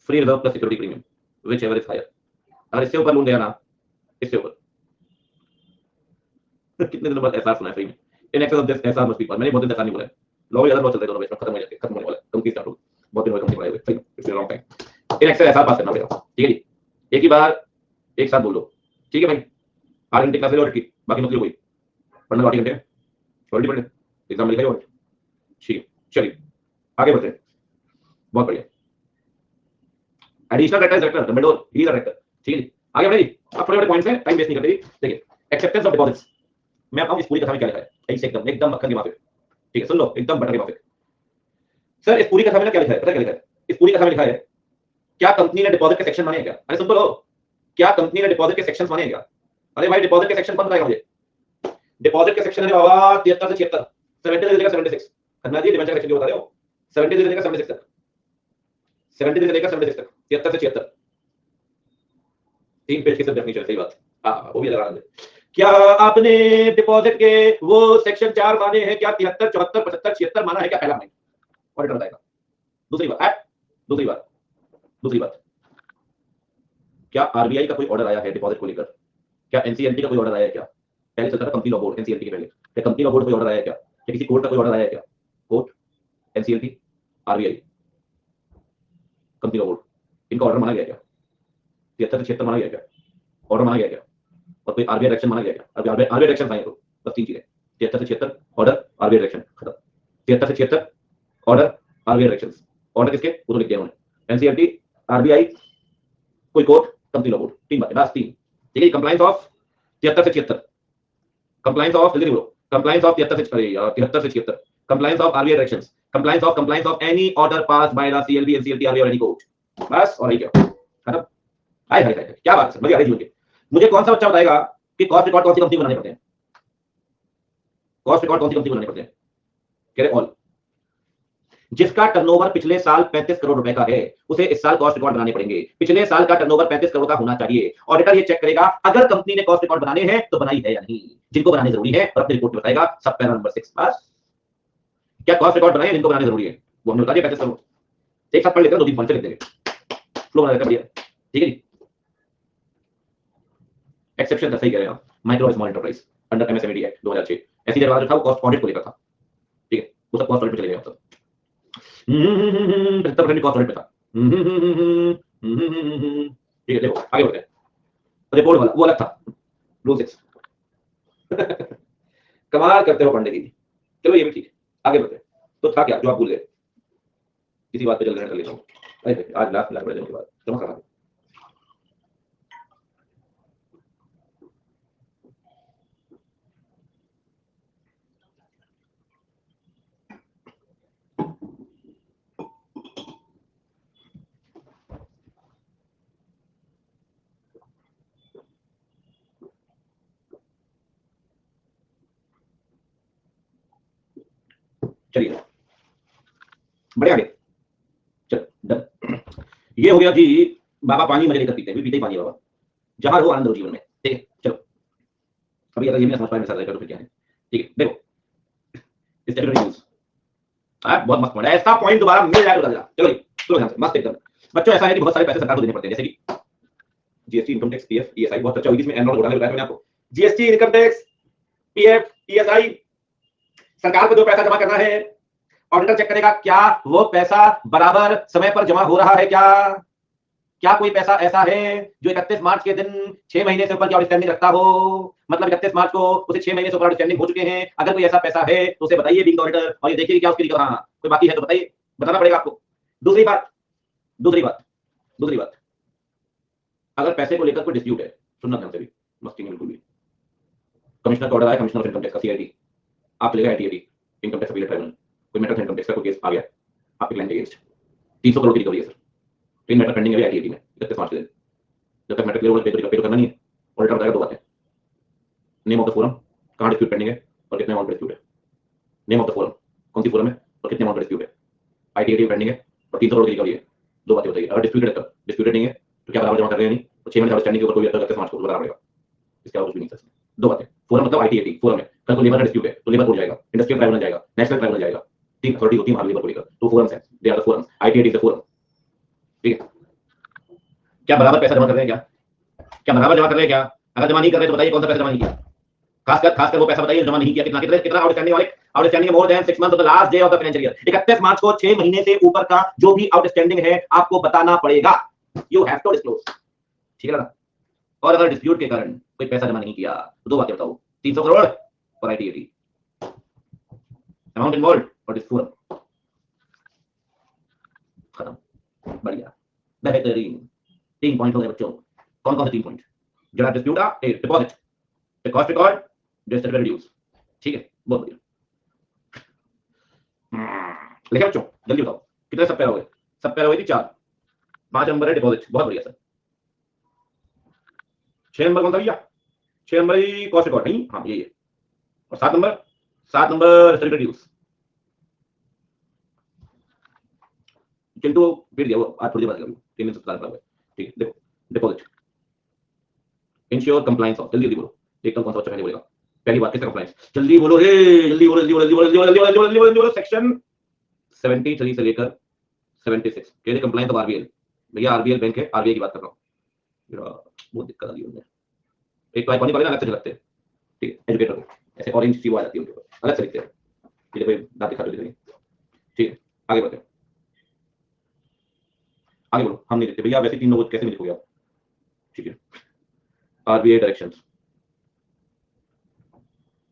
free reserve plus security premium, whichever is higher. अगर इससे ऊपर लोन देगा ना, इससे ऊपर कितने दिनों बाद एसआर सुना है फ्री में, in excess of this SR must be pass. मैंने बहुत दिन तक नहीं बोला है, लॉ या लॉ चल रहे दोनों में, खत्म हो जाएंगे, खत्म होने वाला है, कंपनी स्टार्ट होगी, बहुत दिन हो गए कंपनी बनाए हुए, सही it's long time. In excess SR pass करना पड़ेगा, ठीक है जी। एक ही बार एक साथ बोल लो, ठीक है भाई। 8 घंटे क्लास ले ऑडिट की, बाकी मतलब कोई पढ़ना 8 घंटे ऑडिट पढ़ने, एग्जाम में लिखा है ऑडिट, ठीक है। चलिए आगे बढ़ते हैं, बहुत बढ़िया। एडिशनल डायरेक्टर डायरेक्टर मेडोर ही इज डायरेक्टर, ठीक है जी। आगे बढ़िए, अब थोड़े पॉइंट्स हैं, टाइम वेस्ट नहीं करते। देखिए एक्सेप्टेंस ऑफ डिपॉजिट्स, मैं आपको इस पूरी कथा में क्या लिखा है, ऐसे एकदम एकदम मक्खन की माफिक, ठीक है, सुन लो, एकदम बटर की माफिक। सर इस पूरी कथा में क्या लिखा है, पता क्या लिखा है? इस पूरी कथा में लिखा है क्या कंपनी ने डिपॉजिट के सेक्शन माने हैं क्या? अरे सुन तो लो, क्या कंपनी ने डिपॉजिट के सेक्शंस माने हैं क्या? अरे भाई डिपॉजिट के सेक्शन कौन बताएगा मुझे? डिपॉजिट के सेक्शन है बाबा 73 से 76, 70 से लेकर 76, खन्ना जी डिवेंचर सेक्शन जो बता रहे हो, 70 से लेकर 76 तक, 70 से लेकर 76 तक, 73 से 76, 3 पेज की सब डेफिनेशन, सही बात। हाँ वो भी लगा रहा है। क्या आपने डिपॉजिट के वो सेक्शन 4 माने हैं क्या? 73 74 75 76 माना है क्या? पहला माने ऑडिटर बताएगा। दूसरी बात, दूसरी बात, दूसरी बात, क्या आरबीआई का कोई ऑर्डर आया है डिपॉजिट को लेकर? क्या एनसीएलटी का कोई ऑर्डर आया है क्या? पहले चलता था कंपनी लॉ बोर्ड, एनसीएलटी के पहले, क्या कंपनी लॉ बोर्ड कोई ऑर्डर आया है क्या? क्या किसी कोर्ट का कोई ऑर्डर आया है क्या? Court, NCLT, RBI, company law board, इनका ऑर्डर माना गया क्या? 73 से 76 माना गया क्या? ऑर्डर माना गया क्या? और कोई आरबीआई डायरेक्शन माना गया क्या? अभी आरबीआई डायरेक्शन आए तो बस 3 चीजें, 73 से 76 ऑर्डर, आरबीआई डायरेक्शन, खत्म। 73 से 76 ऑर्डर, आरबीआई डायरेक्शन, ऑर्डर किसके? वो तो लिख दिया उन्होंने, एनसीएलटी, आरबीआई, कोई कोर्ट, कंपनी लॉ बोर्ड, 3 बातें बस, 3, ठीक है। कंप्लायंस ऑफ 73 से 76, कंप्लायंस ऑफ जल्दी बोलो, कंप्लायंस ऑफ 73 से 76, compliance of RBI directions, compliance of any order passed by the CLB, NCLT, RBI और एनी कोर्ट, बस। और ये क्या खत्म? हाय हाय हाय, क्या बात है, मजा आ रही जीवन की। मुझे कौन सा बच्चा बताएगा कि कॉस्ट रिकॉर्ड कौन सी कंपनी बनाने पड़ते हैं? कॉस्ट रिकॉर्ड कौन सी कंपनी बनाने पड़ते हैं? कह रहे ऑल। जिसका टर्नओवर पिछले साल 35 करोड़ रुपए का है उसे इस साल कॉस्ट रिकॉर्ड बनाने पड़ेंगे। पिछले साल का टर्नओवर 35 करोड़ का होना चाहिए। ऑडिटर ये चेक करेगा अगर कंपनी ने कॉस्ट रिकॉर्ड बनाने हैं तो बनाई है या नहीं, जिनको बनाने जरूरी है और अपनी रिपोर्ट में बताएगा, सब पैरा नंबर 6 पास। क्या कॉस्ट रिकॉर्ड बनाए जिनको बनाने जरूरी है वो हमने बता दिया 35 करोड़। एक साथ पढ़ लेते हैं, 2-3 पॉइंट लिख देंगे, फ्लो बना देते हैं, बढ़िया, ठीक है जी। एक्सेप्शन सही कह रहे हैं आप, micro small enterprise under MSME act 2006 ऐसी जगह रखा, कॉस्ट ऑडिट को लेकर था, ठीक है, वो सब कॉस्ट ऑडिट पे चले गए सब। 75% कॉस्ट ऑडिट पे था, ठीक है। देखो आगे बढ़ते हैं, रिपोर्ट वाला वो अलग था, रूल 6 कमाल करते हो पढ़ने की, चलो ये भी ठीक है, आगे बढ़ते हैं। तो था क्या जो आप भूल गए? किसी बात पे जल्दी कर लेता हूँ, आज लास्ट बड़े दिनों के बाद जमा करा। चलिए बड़े आगे, चल डन। ये हो गया जी, बाबा पानी मजे लेकर पीते हैं, पीते ही पानी बाबा, जहां रहो आनंद हो जीवन में, ठीक है। चलो अभी अगर ये मैं समझ पाए मेरे साथ रहेगा तो फिर क्या है, ठीक है। देखो स्टैट्यूटरी रूल्स, बहुत मस्त पॉइंट है, ऐसा पॉइंट दोबारा मिल जाए तो चला। चलो चलो ध्यान से, मस्त एकदम। बच्चों ऐसा है कि बहुत सारे पैसे सरकार को देने पड़ते हैं, जैसे कि GST, income tax, PF, ESI, बहुत चर्चा हुई इसमें, एनुअल घोटाले बताया मैंने आपको। GST, income tax, PF, ESI, सरकार को जो पैसा जमा करना है ऑडिटर चेक करेगा क्या वो पैसा बराबर समय पर जमा हो रहा है क्या, क्या कोई पैसा ऐसा है जो 31 मार्च के दिन 6 महीने से ऊपर की आउटस्टैंडिंग रखता हो? मतलब 31 मार्च को उसे 6 महीने से ऊपर आउटस्टैंडिंग हो चुके हैं। अगर कोई ऐसा पैसा है तो उसे बताइए बीइंग ऑडिटर, और ये देखिए क्या उसकी हाँ कोई बाकी है तो बताइए, बताना पड़ेगा आपको। दूसरी बात दूसरी बात दूसरी बात अगर पैसे को लेकर कोई डिस्प्यूट है, सुनना ध्यान से भी, मस्ती नहीं बिल्कुल भी। कमिश्नर का ऑर्डर आया, कमिश्नर ऑफ इनकम टैक्स का सीआईडी, आप चले गए ITAT, income tax appeal tribunal, कोई मैटर इनकम टैक्स का कोई केस आ गया आपके क्लाइंट के अगेंस्ट, 300 करोड़ की रिकवरी है सर, तीन मैटर पेंडिंग है आईटीएटी में 31 मार्च के दिन। जब तक मैटर क्लियर हो पे तो करना नहीं है। ऑडिटर बताएगा दो बातें, नेम ऑफ द फोरम, कहाँ डिस्प्यूट पेंडिंग है और कितने अमाउंट डिस्प्यूट है। नेम ऑफ द फोरम, कौन सी फोरम है और कितने अमाउंट डिस्प्यूट है। आईटीएटी पेंडिंग है और 300 करोड़ की रिकवरी है। दो बातें बताइए, अगर डिस्प्यूटेड नहीं है तो क्या बराबर जमा कर रहे हैं नहीं, तो 6 महीने आउटस्टैंडिंग के ऊपर कोई 31 मार्च को बताना पड़ेगा। इसके अलावा कुछ भी नहीं सर। दो बातें, फोरम मतलब आईटीएटी फोरम है, कल को लेबर का डिस्प्यूट है तो लेबर कोर्ट जाएगा, इंडस्ट्रियल ट्राइब्यूनल जाएगा, नेशनल ट्राइब्यूनल जाएगा, तीन अथॉरिटी होती है महालेबर को लेकर, तो फोरम्स है, they are the forums, ITAT is the forum. ठीक है, क्या बराबर पैसा जमा कर रहे हैं क्या बराबर जमा कर रहे हैं क्या? अगर जमा नहीं कर रहे तो बताइए कौन सा पैसा जमा नहीं किया। खासकर वो पैसा बताइए जमा नहीं किया, कितना कितना कितना आउटस्टैंडिंग वाले, outstanding more than 6 month of the last day of the financial year. 31 मार्च को 6 महीने से ऊपर का जो भी आउटस्टैंडिंग है आपको बताना पड़ेगा, यू हैव टू डिस्क्लोज। ठीक है ना? और अगर डिस्प्यूट के कारण कोई पैसा जमा नहीं किया तो दो बातें बताओ, 300 करोड़ और आईटीएटी, अमाउंट इन्वॉल्व और डिस्प्यूट, खत्म, बढ़िया, बेहतरीन। 3 पॉइंट हो गए बच्चों। कौन कौन से 3 पॉइंट? जरा डिस्प्यूट आ, deposit, cost record, distributor reduce. ठीक है, बहुत बढ़िया। लिखे बच्चों, जल्दी बताओ कितने सब पैरा हुए? सब पैरा हुए थी 4, 5 नंबर है डिपॉजिट, बहुत बढ़िया सर। 6 नंबर कौन सा भैया? 6 नंबर ही कॉस्ट रिकॉर्ड नहीं, हाँ यही है। और 7 number, 7 number distributor reduce. Chintu फिर गया वो, आज थोड़ी देर बाद 3 दिन से साल पर। ठीक है, देखो डिपॉजिट, इंश्योर कंप्लायंस ऑफ, जल्दी जल्दी बोलो, देखता हूं कौन सा बच्चा पहले बोलेगा। पहली बात किसका कंप्लायंस? जल्दी बोलो रे, जल्दी बोलो जल्दी बोलो जल्दी बोलो जल्दी बोलो जल्दी बोलो जल्दी बोलो जल्दी बोलो। सेक्शन 73 से लेकर 76 के कंप्लायंस ऑफ आरबीएल। भैया आरबीएल बैंक है, आरबीआई की बात कर रहा हूं। बहुत दिक्कत आ रही है उनमें, एक तो आइकॉनिक वाले अलग से झलकते हैं। ठीक है, एजुकेटर को ऐसे ऑरेंज सी वो आ जाती है उनके ऊपर, अलग से लिखते हैं, ये देखो दांत दिखा दो। ठीक है, आगे बढ़ते हैं, आगे बोलो। हम नहीं लिखते भैया, वैसे 3 लोग कैसे भी लिखोगे आप? ठीक है, आरबीआई डायरेक्शंस,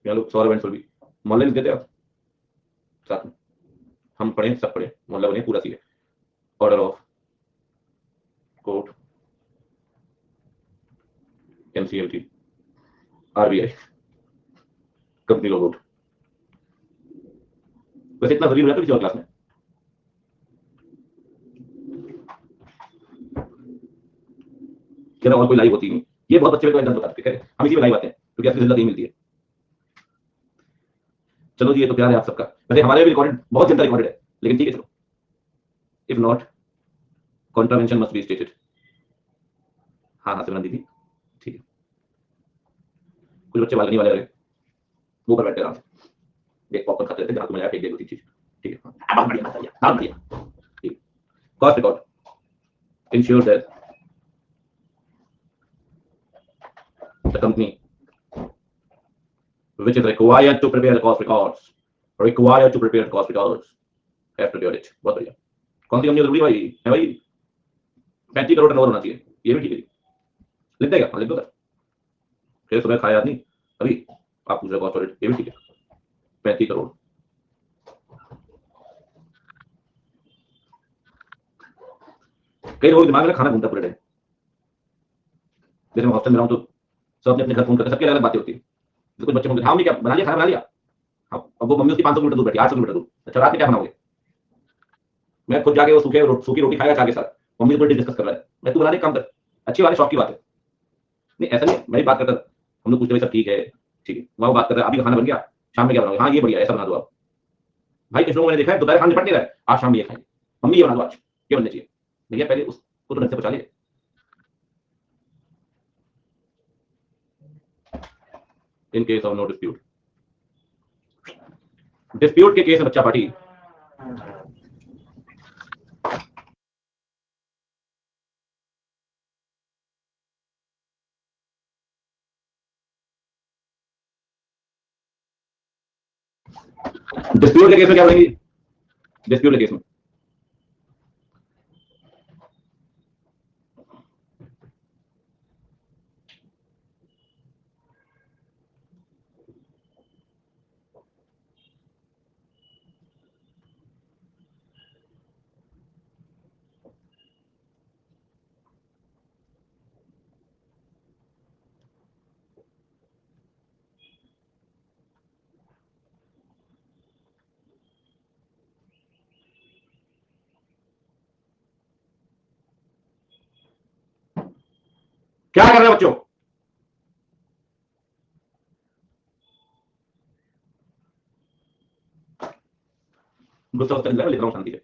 या लोग सौरभ एंड सुरभि मोहल्ले लिख देते आप साथ में, हम पढ़े सब पढ़े, मोहल्ला बने पूरा सी है। Order of court, NCLT, RBI, company law board. वैसे इतना जरूरी हो जाता है किसी और क्लास में? क्या और कोई लाइव होती नहीं, ये बहुत अच्छे को एकदम बता सकते हैं, हम इसी में लाइव आते हैं क्योंकि असली जिंदगी मिलती है। चलो जी, ये तो प्यार है आप सबका। वैसे हमारे भी रिकॉर्डेड, बहुत जनता रिकॉर्डेड है, लेकिन ठीक है चलो, if not contravention must be stated. हाँ हाँ सिमरन दीदी, ठीक है। कुछ बच्चे बालकनी वाले रहे, वो पर बैठे आराम से, देख पॉपकॉर्न खाते रहते, जहाँ तुम्हें फेंक दे दूसरी चीज। ठीक है, बहुत बढ़िया बहुत बढ़िया। ठीक, cost record ensure that the company which is required to prepare the cost records have to do it। बहुत बढ़िया। कौन सी कंपनी जरूरी भाई है भाई? 35 करोड़ टर्नओवर होना चाहिए, ये भी ठीक है। लिख देगा, हाँ लिख दो सर, फिर सुबह खाया आदमी अभी आप पूछ रहे कॉस्ट ऑडिट, ये भी ठीक है। 35 करोड़, कई लोग दिमाग में खाना घूमता पूरे टाइम। जैसे मैं हॉस्टल में रहूं तो सब अपने अपने घर फोन करते, सबकी अलग बातें होती है। तो कुछ बच्चे होंगे, हाँ क्या बना लिया, खाना बना लिया। अब वो मम्मी उसकी 500 किलोमीटर दूर बैठी, 800 किलोमीटर दूर, अच्छा रात में क्या बनाओगे? मैं खुद जाके वो सूखी रोटी खाएगा चाय के साथ, मम्मी को डिस्कस कर रहा है, मैं तू बना दे काम कर, अच्छी बात है, शौक की बात है। नहीं ऐसा नहीं, मैं बात करता, हम लोग पूछते भाई सब ठीक है, ठीक है, वहाँ बात कर रहा है, अभी खाना बन गया, शाम में क्या बनाओगे? हाँ ये बढ़िया, ऐसा बना दो आप। भाई कुछ लोगों ने देखा है दोपहर खाना निपट नहीं रहा है, आज शाम में ये खाएंगे, मम्मी ये बना दो आज, ये बनना चाहिए। भैया पहले उसको तो ढंग से पहुंचा लीजिए। In case of no dispute, dispute के केस में बच्चा पार्टी, डिस्प्यूट के केस में क्या बोलेंगे? डिस्प्यूट के केस में क्या कर रहे हो बच्चों? गुस्सा उस्सा लिख रहा हूँ शांति से,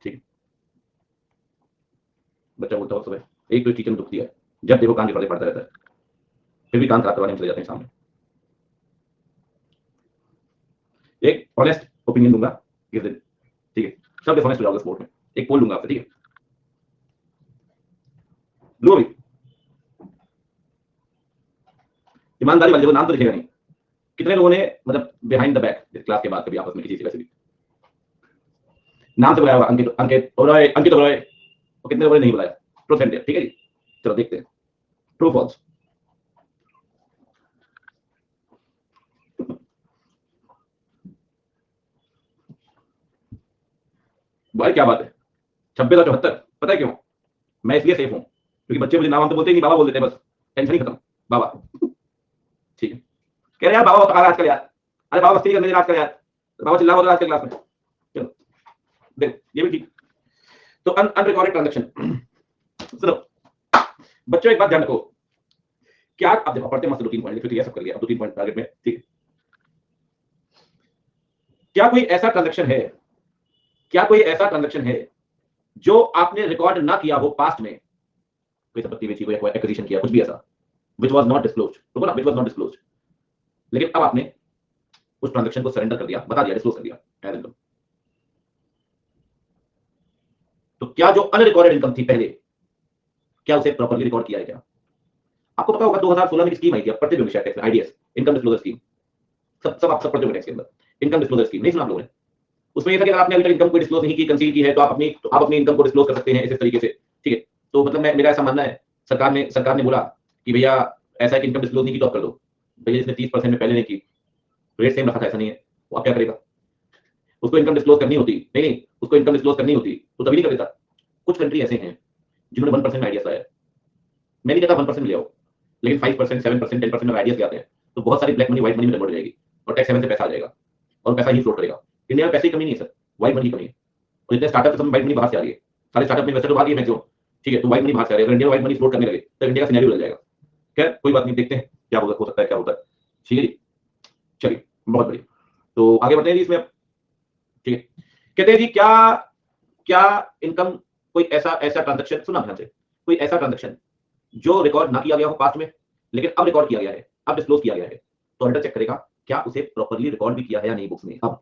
ठीक है। बच्चा बोलता हो सुबह एक तो टीचर ने दुख दिया, जब देखो कान के पर्दे पड़ता रहता है, फिर भी कान खराब करवाने में चले जाते हैं सामने। एक ऑनेस्ट ओपिनियन दूंगा इस दिन, ठीक है, सब डिफॉनेस्ट हो जाओगे स्पोर्ट में। एक पोल दूंगा आपसे, ठीक है, लो भाई, ईमानदारी वाले, देखो नाम तो लिखेगा नहीं, कितने लोगों ने मतलब बिहाइंड द बैक क्लास के बाद कभी आपस में किसी से वैसे भी नाम से बुलाया होगा, अंकित अंकित ओबराय, अंकित ओबराय, और कितने लोगों ने नहीं बुलाया? ट्रूथ एंड डेयर, ठीक है जी, चलो देखते हैं ट्रू फॉल्स। भाई क्या बात है, 2674, पता है क्यों? मैं इसलिए सेफ हूं क्योंकि बच्चे मुझे नाम तो बोलते ही नहीं, बाबा बोल देते हैं, बस टेंशन ही खत्म, बाबा, ठीक है। कह रहे यार बाबा तो आजकल यार, अरे बाबा मस्ती करने दे आजकल यार, बाबा चिल्ला रहा आजकल क्लास में, चलो देख ये भी ठीक। तो अनरिकॉर्डेड ट्रांजैक्शन, सुनो बच्चों, एक बात ध्यान रखो, क्या आप देखो पढ़ते मस्त 2-3 पॉइंट लिखे, सब कर लिया, अब 2-3 पॉइंट टारगेट में, ठीक है। क्या कोई ऐसा ट्रांजैक्शन है, क्या कोई ऐसा ट्रांजैक्शन है जो आपने रिकॉर्ड ना किया हो पास्ट में, कोई संपत्ति बेची, कोई एक्विजिशन किया, कुछ भी ऐसा, which was not disclosed, तो बोला which was not disclosed, लेकिन अब आपने उस ट्रांजैक्शन को सरेंडर कर दिया, बता दिया, डिस्क्लोज कर दिया एज इनकम। तो क्या जो अनरिकॉर्डेड इनकम थी पहले, क्या उसे प्रॉपर्ली रिकॉर्ड किया है क्या? आपको पता होगा 2016 में स्कीम आई थी, आप पढ़ते होंगे शायद टैक्स में, आईडीएस, इनकम डिस्क्लोजर स्कीम, सब आप सब पढ़ते होंगे टैक्स के अंदर, इनकम डिस्क्लोजर स्कीम, नहीं सुना आप लोगों ने? उसमें ये था कि अगर आपने अभी तक इनकम को डिस्क्लोज नहीं की, कंसील की है, तो आप अपनी इनकम को डिस्क्लोज कर सकते हैं इस तरीके से, ठीक है। तो मतलब मेरा ऐसा मानना है, सरकार ने बोला कि भैया ऐसा है कि इनकम डिस्क्लोज नहीं की तो आप कर दो, भैया जिसने 30% में पहले नहीं की, रेट सेम रखा था, ऐसा नहीं है, वो आप क्या करेगा? उसको इनकम डिस्क्लोज करनी होती, नहीं उसको इनकम डिस्क्लोज करनी होती तो तभी नहीं कर देता। कुछ कंट्री ऐसे हैं जिन्होंने 1% में आइडियाज लाया, मैं नहीं कहता 1% ले आओ, लेकिन 5%, 7%, 10% में आइडियाज ले आते हैं, तो बहुत सारी ब्लैक मनी व्हाइट मनी में कन्वर्ट हो जाएगी और टैक्स हेवन से पैसा आ जाएगा और पैसा ही फ्लोट करेगा। इंडिया में पैसे की कमी नहीं है सर, व्हाइट मनी की कमी है, और जितने स्टार्टअप सब व्हाइट मनी बाहर से आ रही है, सारे स्टार्टअप में इन्वेस्टर तो भाग गए मैक्सिमम, ठीक है, तो व्हाइट मनी बाहर से आ रही है, अगर इंडिया व्हाइट मनी फ्लोट करने लगे तो इंडिया का सिनेरियो बदल जाएगा। खैर कोई बात नहीं, देखते हैं क्या हो सकता है, क्या होता है, ठीक है जी, चलिए बहुत बढ़िया। तो आगे बढ़ते हैं जी इसमें, ठीक है। कहते हैं जी क्या क्या इनकम, कोई ऐसा ट्रांजैक्शन, सुना ध्यान से, कोई ऐसा ट्रांजैक्शन जो रिकॉर्ड ना किया गया हो पास्ट में, लेकिन अब रिकॉर्ड किया गया है, अब डिस्क्लोज किया गया है, तो ऑडिटर चेक करेगा क्या उसे प्रॉपर्ली रिकॉर्ड भी किया है या नहीं बुक्स में, अब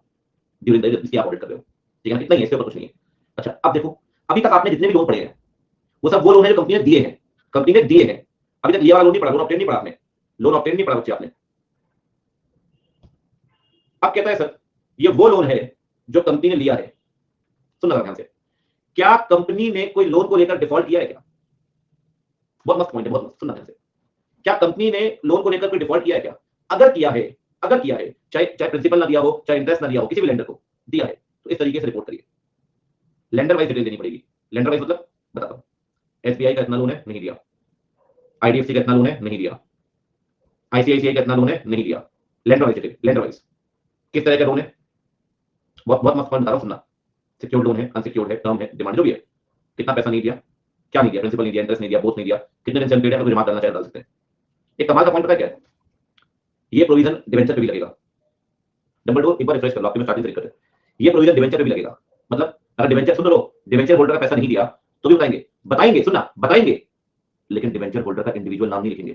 ड्यूरिंग द इसकी आप ऑडिट कर रहे हो, ठीक है, इतना ही है, इसके ऊपर कुछ नहीं है। अच्छा अब देखो, अभी तक आपने जितने भी लोन पढ़े हैं वो सब वो लोन है जो कंपनी ने दिए हैं, कंपनी ने दिए हैं, अभी तक ये वाला लोन नहीं पढ़ा, लोन ऑब्टेन नहीं पढ़ा आपने, लोन ऑब्टेन नहीं पढ़ा बच्चे आपने। अब कहता है सर ये वो लोन है जो कंपनी ने लिया है, सुनना ध्यान से, क्या कंपनी ने कोई लोन को लेकर डिफॉल्ट किया है क्या? बहुत मस्त पॉइंट है, बहुत मस्त, सुनना ध्यान से, क्या कंपनी ने लोन को लेकर कोई डिफॉल्ट किया है क्या? अगर किया है, अगर किया है, चाहे प्रिंसिपल ना दिया हो, चाहे इंटरेस्ट ना दिया हो, किसी भी लेंडर को दिया है, तो इस तरीके से रिपोर्ट करिए, लेंडर वाइज डिटेल देनी पड़ेगी। लेंडर वाइज मतलब बताता हूं, एसबीआई का इतना लोन है, नहीं दिया, आईडीएफसी का इतना लोन है, नहीं दिया, आईसीआईसीआई का इतना लोन है, नहीं दिया, lender wise detail, lender wise किस तरह का लोन है, बहुत बहुत मस्त पॉइंट बता रहा हूं, सुनना, सिक्योर्ड लोन है, अनसिक्योर्ड है, टर्म है, डिमांड, जो भी है, कितना पैसा नहीं दिया, क्या नहीं दिया, प्रिंसिपल नहीं दिया, इंटरेस्ट नहीं दिया, बोथ नहीं दिया, कितने दिन से अनपेड है, तो जमा करना चाहे डाल सकते हैं। एक कमाल का पॉइंट पता है क्या है, ये प्रोविजन डिवेंचर पे भी लगेगा। नंबर 2 एक बार रिफ्रेश कर लो, आपके में स्टार्टिंग से दिक्कत है, ये प्रोविजन डिवेंचर पे भी लगेगा, मतलब अगर डिवेंचर, सुन लो, डिवेंचर होल्डर का पैसा नहीं दिया तो भी बताएंगे, बताएंगे, सुनना बताएंगे, लेकिन डिवेंचर होल्डर का इंडिविजुअल नाम नहीं लिखेंगे,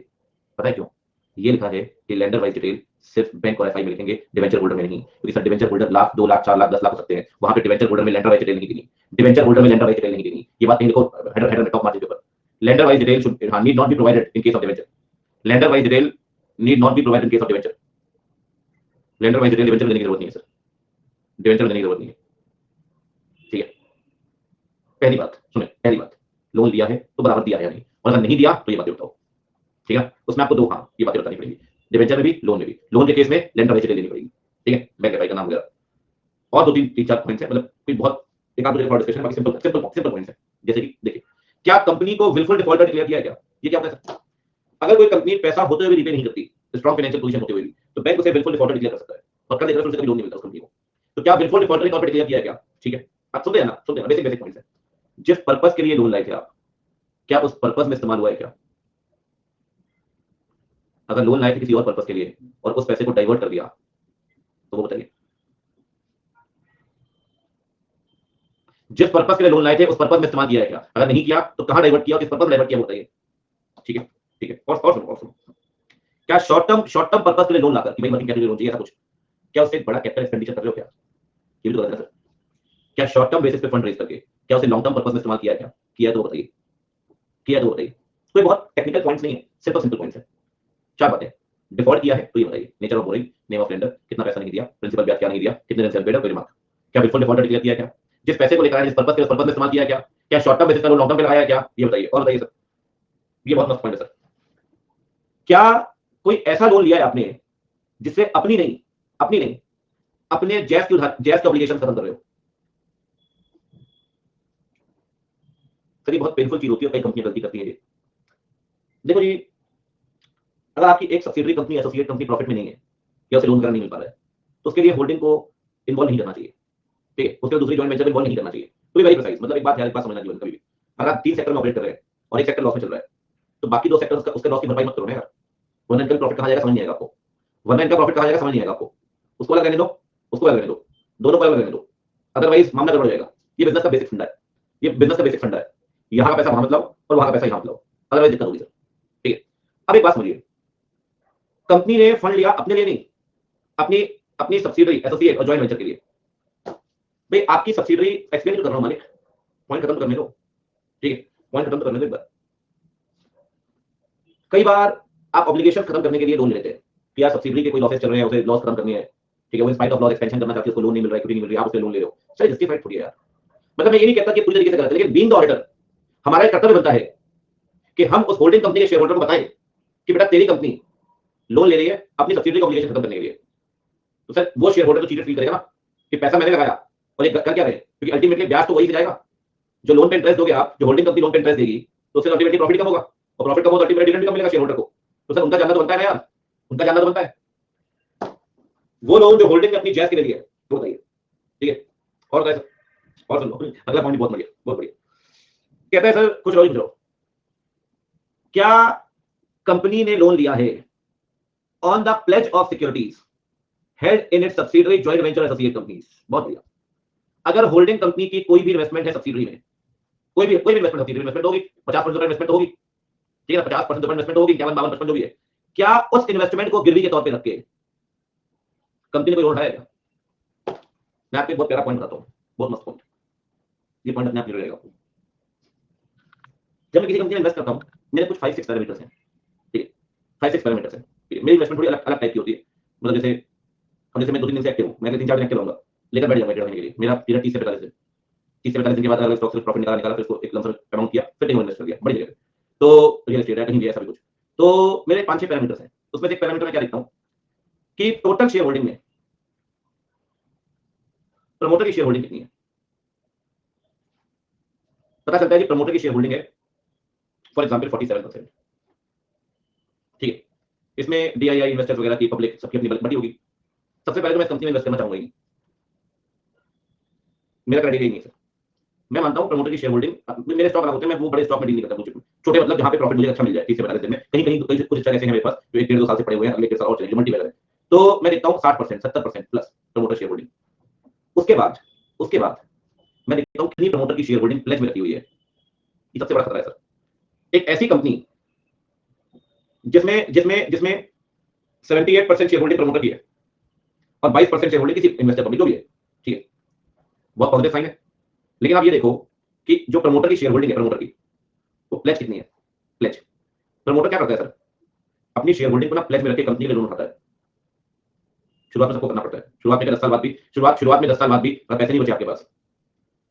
पता है क्यों? ये लिखा है कि लेंडर वाइज डिटेल सिर्फ बैंक और एफआई में लिखेंगे, डिवेंचर होल्डर में नहीं, क्योंकि sir debenture holder lakh, 2 lakh, 4 lakh, 10 lakh हो सकते हैं, वहां पे डिवेंचर होल्डर में लेंडर वाइज डिटेल नहीं देनी, डिवेंचर होल्डर में लेंडर वाइज डिटेल नहीं देनी, ये बात कहीं देखो, हेडर में टॉप मार्जिन के ऊपर, lender wise detail should need not be provided in case of debenture, lender wise detail need not be provided in case of debenture, lender wise detail debenture देने की जरूरत नहीं है सर, डिवेंचर देने की जरूरत नहीं है, ठीक है। पहली बात सुने, पहली बात, लोन लिया है तो बराबर दिया है या नहीं, और अगर नहीं दिया तो ये बातें बताओ, ठीक है, उसमें आपको दो, हाँ ये बातें बतानी पड़ेगी, डिवेंचर में भी, लोन में भी, लोन के केस में लेंडर वाइज डिटेल देनी पड़ेगी, ठीक है, बैंक एफआई का नाम वगैरह, और 2-3-4 पॉइंट्स है, मतलब कोई बहुत एक आध फॉर डिस्कशन, बाकी सिंपल सिंपल सिंपल पॉइंट्स है, जैसे कि देखिए, क्या कंपनी को विलफुल डिफॉल्टर डिक्लेयर किया है क्या? ये क्या होता है? अगर कोई कंपनी पैसा होते हुए भी रिपे नहीं करती, स्ट्रॉन्ग फाइनेंशियल पोजीशन होते हुए भी, तो बैंक उसे विलफुल डिफॉल्टर डिक्लेयर कर सकता है, और कर देगा तो उसे कभी लोन नहीं मिलता उस कंपनी को। तो क्या विलफुल डिफॉल्टर ने डिक्लेयर किया है क्या? ठीक है, आप सुनते हैं ना, सुनते हैं, बेसिक बेसिक पॉइंट्स है, जिस पर्पस के लिए लोन लाए थे आप, क्या उस पर्पस में इस्तेमाल हुआ है क्या? अगर लोन लाए थे किसी और पर्पस के लिए और उस पैसे को डाइवर्ट कर दिया तो वो बताइए, जिस पर्पस के लिए लोन लाए थे उस पर्पस में इस्तेमाल किया है क्या? अगर नहीं किया तो कहां डाइवर्ट किया और किस पर्पस में डाइवर्ट किया, बताइए। ठीक है, ठीक है। और सुनो, क्या शॉर्ट टर्म पर्पस के लिए लोन लाकर कि भाई वर्किंग कैपिटल लोन चाहिए ऐसा कुछ, क्या उससे एक बड़ा कैपिटल एक्सपेंडिचर कर रहे हो क्या? ये भी तो गलत है सर। क्या शॉर्ट टर्म बेसिस पे फंड रेज करके क्या उसे लॉन्ग टर्म पर्पस में इस्तेमाल किया है क्या? किया है तो बताइए, किया है तो बताइए। कोई बहुत टेक्निकल पॉइंट्स नहीं है, सिर्फ सिंपल पॉइंट्स है। 4 बातें। डिफॉल्ट किया है तो ये बताइए, nature of boring, name of lender, कितना पैसा नहीं दिया, प्रिंसिपल ब्याज क्या नहीं दिया, कितने दिन से अनपेड है, कोई रिमार्क। क्या बिल्कुल डिफॉल्ट डिक्लेयर किया क्या? जिस पैसे को लेकर आया जिस पर्पस के उस पर्पस में इस्तेमाल किया क्या? क्या शॉर्ट टर्म बेसिस पे लॉन्ग टर्म पे लगाया है क्या? ये बताइए, और बताइए सर। ये बहुत मस्त पॉइंट है सर। क्या कोई ऐसा लोन लिया है आपने जिससे अपनी नहीं अपने जैस के ऑब्लिगेशन खत्म कर रहे हो? सर ये बहुत पेनफुल चीज होती है, कई कंपनियां गलती करती है ये। देखो जी, अगर आपकी एक subsidiary company associate company profit में नहीं है या उसे लोन वगैरह नहीं मिल पा रहा है तो उसके लिए होल्डिंग को इन्वॉल्व नहीं करना चाहिए। ठीक है, उसके दूसरी जॉइंट वेंचर में इन्वॉल्व नहीं करना चाहिए। तो भी वेरी प्रिसाइज, मतलब एक बात समझना चाहिए कभी भी। अगर आप 3 सेक्टर में ऑपरेट कर रहे हैं और एक सेक्टर लॉस में चल रहा है तो बाकी 2 सेक्टर उसके लॉस की भरपाई मत करो ना यार। वरना इनका प्रॉफिट कहां जाएगा समझ नहीं आएगा आपको। वरना इनका प्रॉफिट कहां जाएगा समझ नहीं आएगा आपको। उसको अलग रहने दो, उसको अलग रहने दो, दोनों को अलग रहने दो, अदरवाइज मामला गड़बड़ हो जाएगा। ये बिजनेस का बेसिक फंडा है, ये बिजनेस का बेसिक फंडा है। यहाँ का पैसा वहां मत लाओ और वहां का पैसा यहाँ मत लाओ, अदरवाइज दिक्कत होगी सर। ठीक है, अब एक बात समझिए, कंपनी ने फंड लिया अपने लिए नहीं, अपनी अपनी सब्सिडरी एसोसिएट और जॉइंट वेंचर के लिए। भाई आपकी सब्सिडरी एक्सप्लेन कर रहा हूं मालिक, पॉइंट खत्म करने दो। ठीक है, पॉइंट खत्म करने दो एक बार। कई बार आप ऑब्लिगेशन खत्म करने के लिए लोन ले लेते हैं कि यार सब्सिडरी के कोई लॉसेस चल रहे हैं, उसे लॉस खत्म करनी है। ठीक है, वो स्पाइट ऑफ लॉस एक्सपेंशन करना चाहती है, उसको लोन नहीं मिल रहा है, इक्विटी नहीं मिल रही है, आप उससे लोन ले लो। सर जस्टिफाइड थोड़ी है यार। मतलब मैं ये नहीं कहता कि पूरी तरीके से गलत है, लेकिन बीइंग द ऑडिटर हमारा एक कर्तव्य बनता है कि हम उस होल्डिंग कंपनी के शेयर होल्डर को बताएं कि बेटा तेरी कंपनी लोन ले रही है अपनी सब्सिडरी का ऑब्लिगेशन खत्म करने के लिए। तो सर वो शेयर होल्डर तो चीजें फील करेगा ना कि पैसा मैंने लगाया और ये कर क्या रहे, क्योंकि अल्टीमेटली ब्याज तो वही से जाएगा। जो लोन पे इंटरेस्ट दोगे आप, जो होल्डिंग कंपनी लोन पे इंटरेस्ट देगी, तो उससे अल्टीमेटली प्रॉफिट कम होगा, और प्रॉफिट कम होगा तो अल्टीमेटली डिविडेंड कम मिलेगा शेयर होल्डर को। तो सर उनका जानना तो बनता है ना यार, उनका जानना तो बनता है। वो लोन जो होल्डिंग अपनी जैस के लिए है वो बताइए। ठीक है, और क्या सर? और सुन लो, अगला पॉइंट बहुत बढ़िया, बहुत बढ़िया। कहता है सर कुछ और पूछो, क्या कंपनी ने लोन लिया है on the pledge of securities held in its subsidiary joint venture associate companies? बहुत बढ़िया। अगर होल्डिंग कंपनी की कोई भी इन्वेस्टमेंट है सब्सिडरी में, कोई भी इन्वेस्टमेंट सब्सिडरी इन्वेस्टमेंट होगी, 50% इन्वेस्टमेंट होगी, ठीक है, 50% इन्वेस्टमेंट होगी, 51-52% जो भी है, क्या उस इन्वेस्टमेंट को गिरवी के तौर पे रख के कंपनी ने कोई लोन उठाया? मैं आपको बहुत प्यारा पॉइंट बताता हूँ, बहुत मस्त पॉइंट। ये पॉइंट अपने आप क्लियर हो जाएगा। जब मैं किसी कंपनी में इन्वेस्ट करता हूँ, मेरे कुछ 5-6 पैरामीटर्स हैं। ठीक है, 5-6 पैरामीटर्स हैं। मेरी इन्वेस्टमेंट थोड़ी अलग अलग टाइप की होती है। मतलब जैसे मैं 2-3 दिन से एक्टिव हूँ, मैं 3-4 दिन एक्टिव रहूंगा, लेकर बैठ जाऊंगा 1.5 महीने के लिए। मेरा पीरियड 30 से 45 दिन, 30 से 45 दिन के बाद अगर स्टॉक से प्रॉफिट निकाला फिर उसको एक लमसम अमाउंट किया, फिर कहीं इन्वेस्ट कर दिया बड़ी जगह, तो रियल एस्टेट है कहीं भी ऐसा भी कुछ। तो मेरे 5-6 पैरामीटर्स हैं, उसमें से एक पैरामीटर मैं क्या देखता हूँ कि टोटल शेयर होल्डिंग में प्रमोटर की शेयर होल्डिंग कितनी है। पता चलता है कि प्रमोटर की शेयर होल्डिंग है फॉर एग्जाम्पल 47%। ठीक है, इसमें डीआईआई इन्वेस्टर्स वगैरह की पब्लिक सबकी अपनी बड़ी होगी। सबसे पहले तो मैं इस कंपनी में इन्वेस्ट करना चाहूंगा ही, मेरा क्राइटेरिया नहीं है सर। मैं मानता हूं प्रमोटर की शेयर होल्डिंग, मेरे स्टॉक अलग होते हैं, मैं वो बड़े स्टॉक में डील नहीं करता, कुछ छोटे मतलब जहां पे प्रॉफिट मुझे अच्छा मिल जाए 30 से 45 दिन में। कहीं कहीं कुछ स्टॉक ऐसे हैं मेरे पास जो 1-1.5-2 साल से पड़े हुए हैं, अगले 1 साल और चलेंगे, मल्टी वैल्यू है। तो मैं देखता हूं 60% 70% प्लस प्रमोटर शेयर होल्डिंग। उसके बाद मैं देखता हूं कितनी प्रमोटर की शेयर होल्डिंग प्लेज में रखी हुई है। ये सबसे बड़ा खतरा है सर। एक ऐसी कंपनी जिसमें जिसमें जिसमें 78% शेयर होल्डिंग प्रमोटर की है और 22% शेयर होल्डिंग किसी इन्वेस्टर पब्लिक जो भी है, ठीक है, बहुत पॉजिटिव साइन है। लेकिन आप ये देखो कि जो प्रमोटर की शेयर होल्डिंग है, प्रमोटर की वो प्लेज कितनी है। प्लेज प्रमोटर क्या करता है सर, अपनी शेयर होल्डिंग को ना प्लेज में रख के कंपनी के लोन उठाता है। शुरुआत में सबको करना पड़ता है, शुरुआत में 10 साल बाद भी, शुरुआत में 10 साल बाद भी अगर पैसे नहीं बचे आपके पास,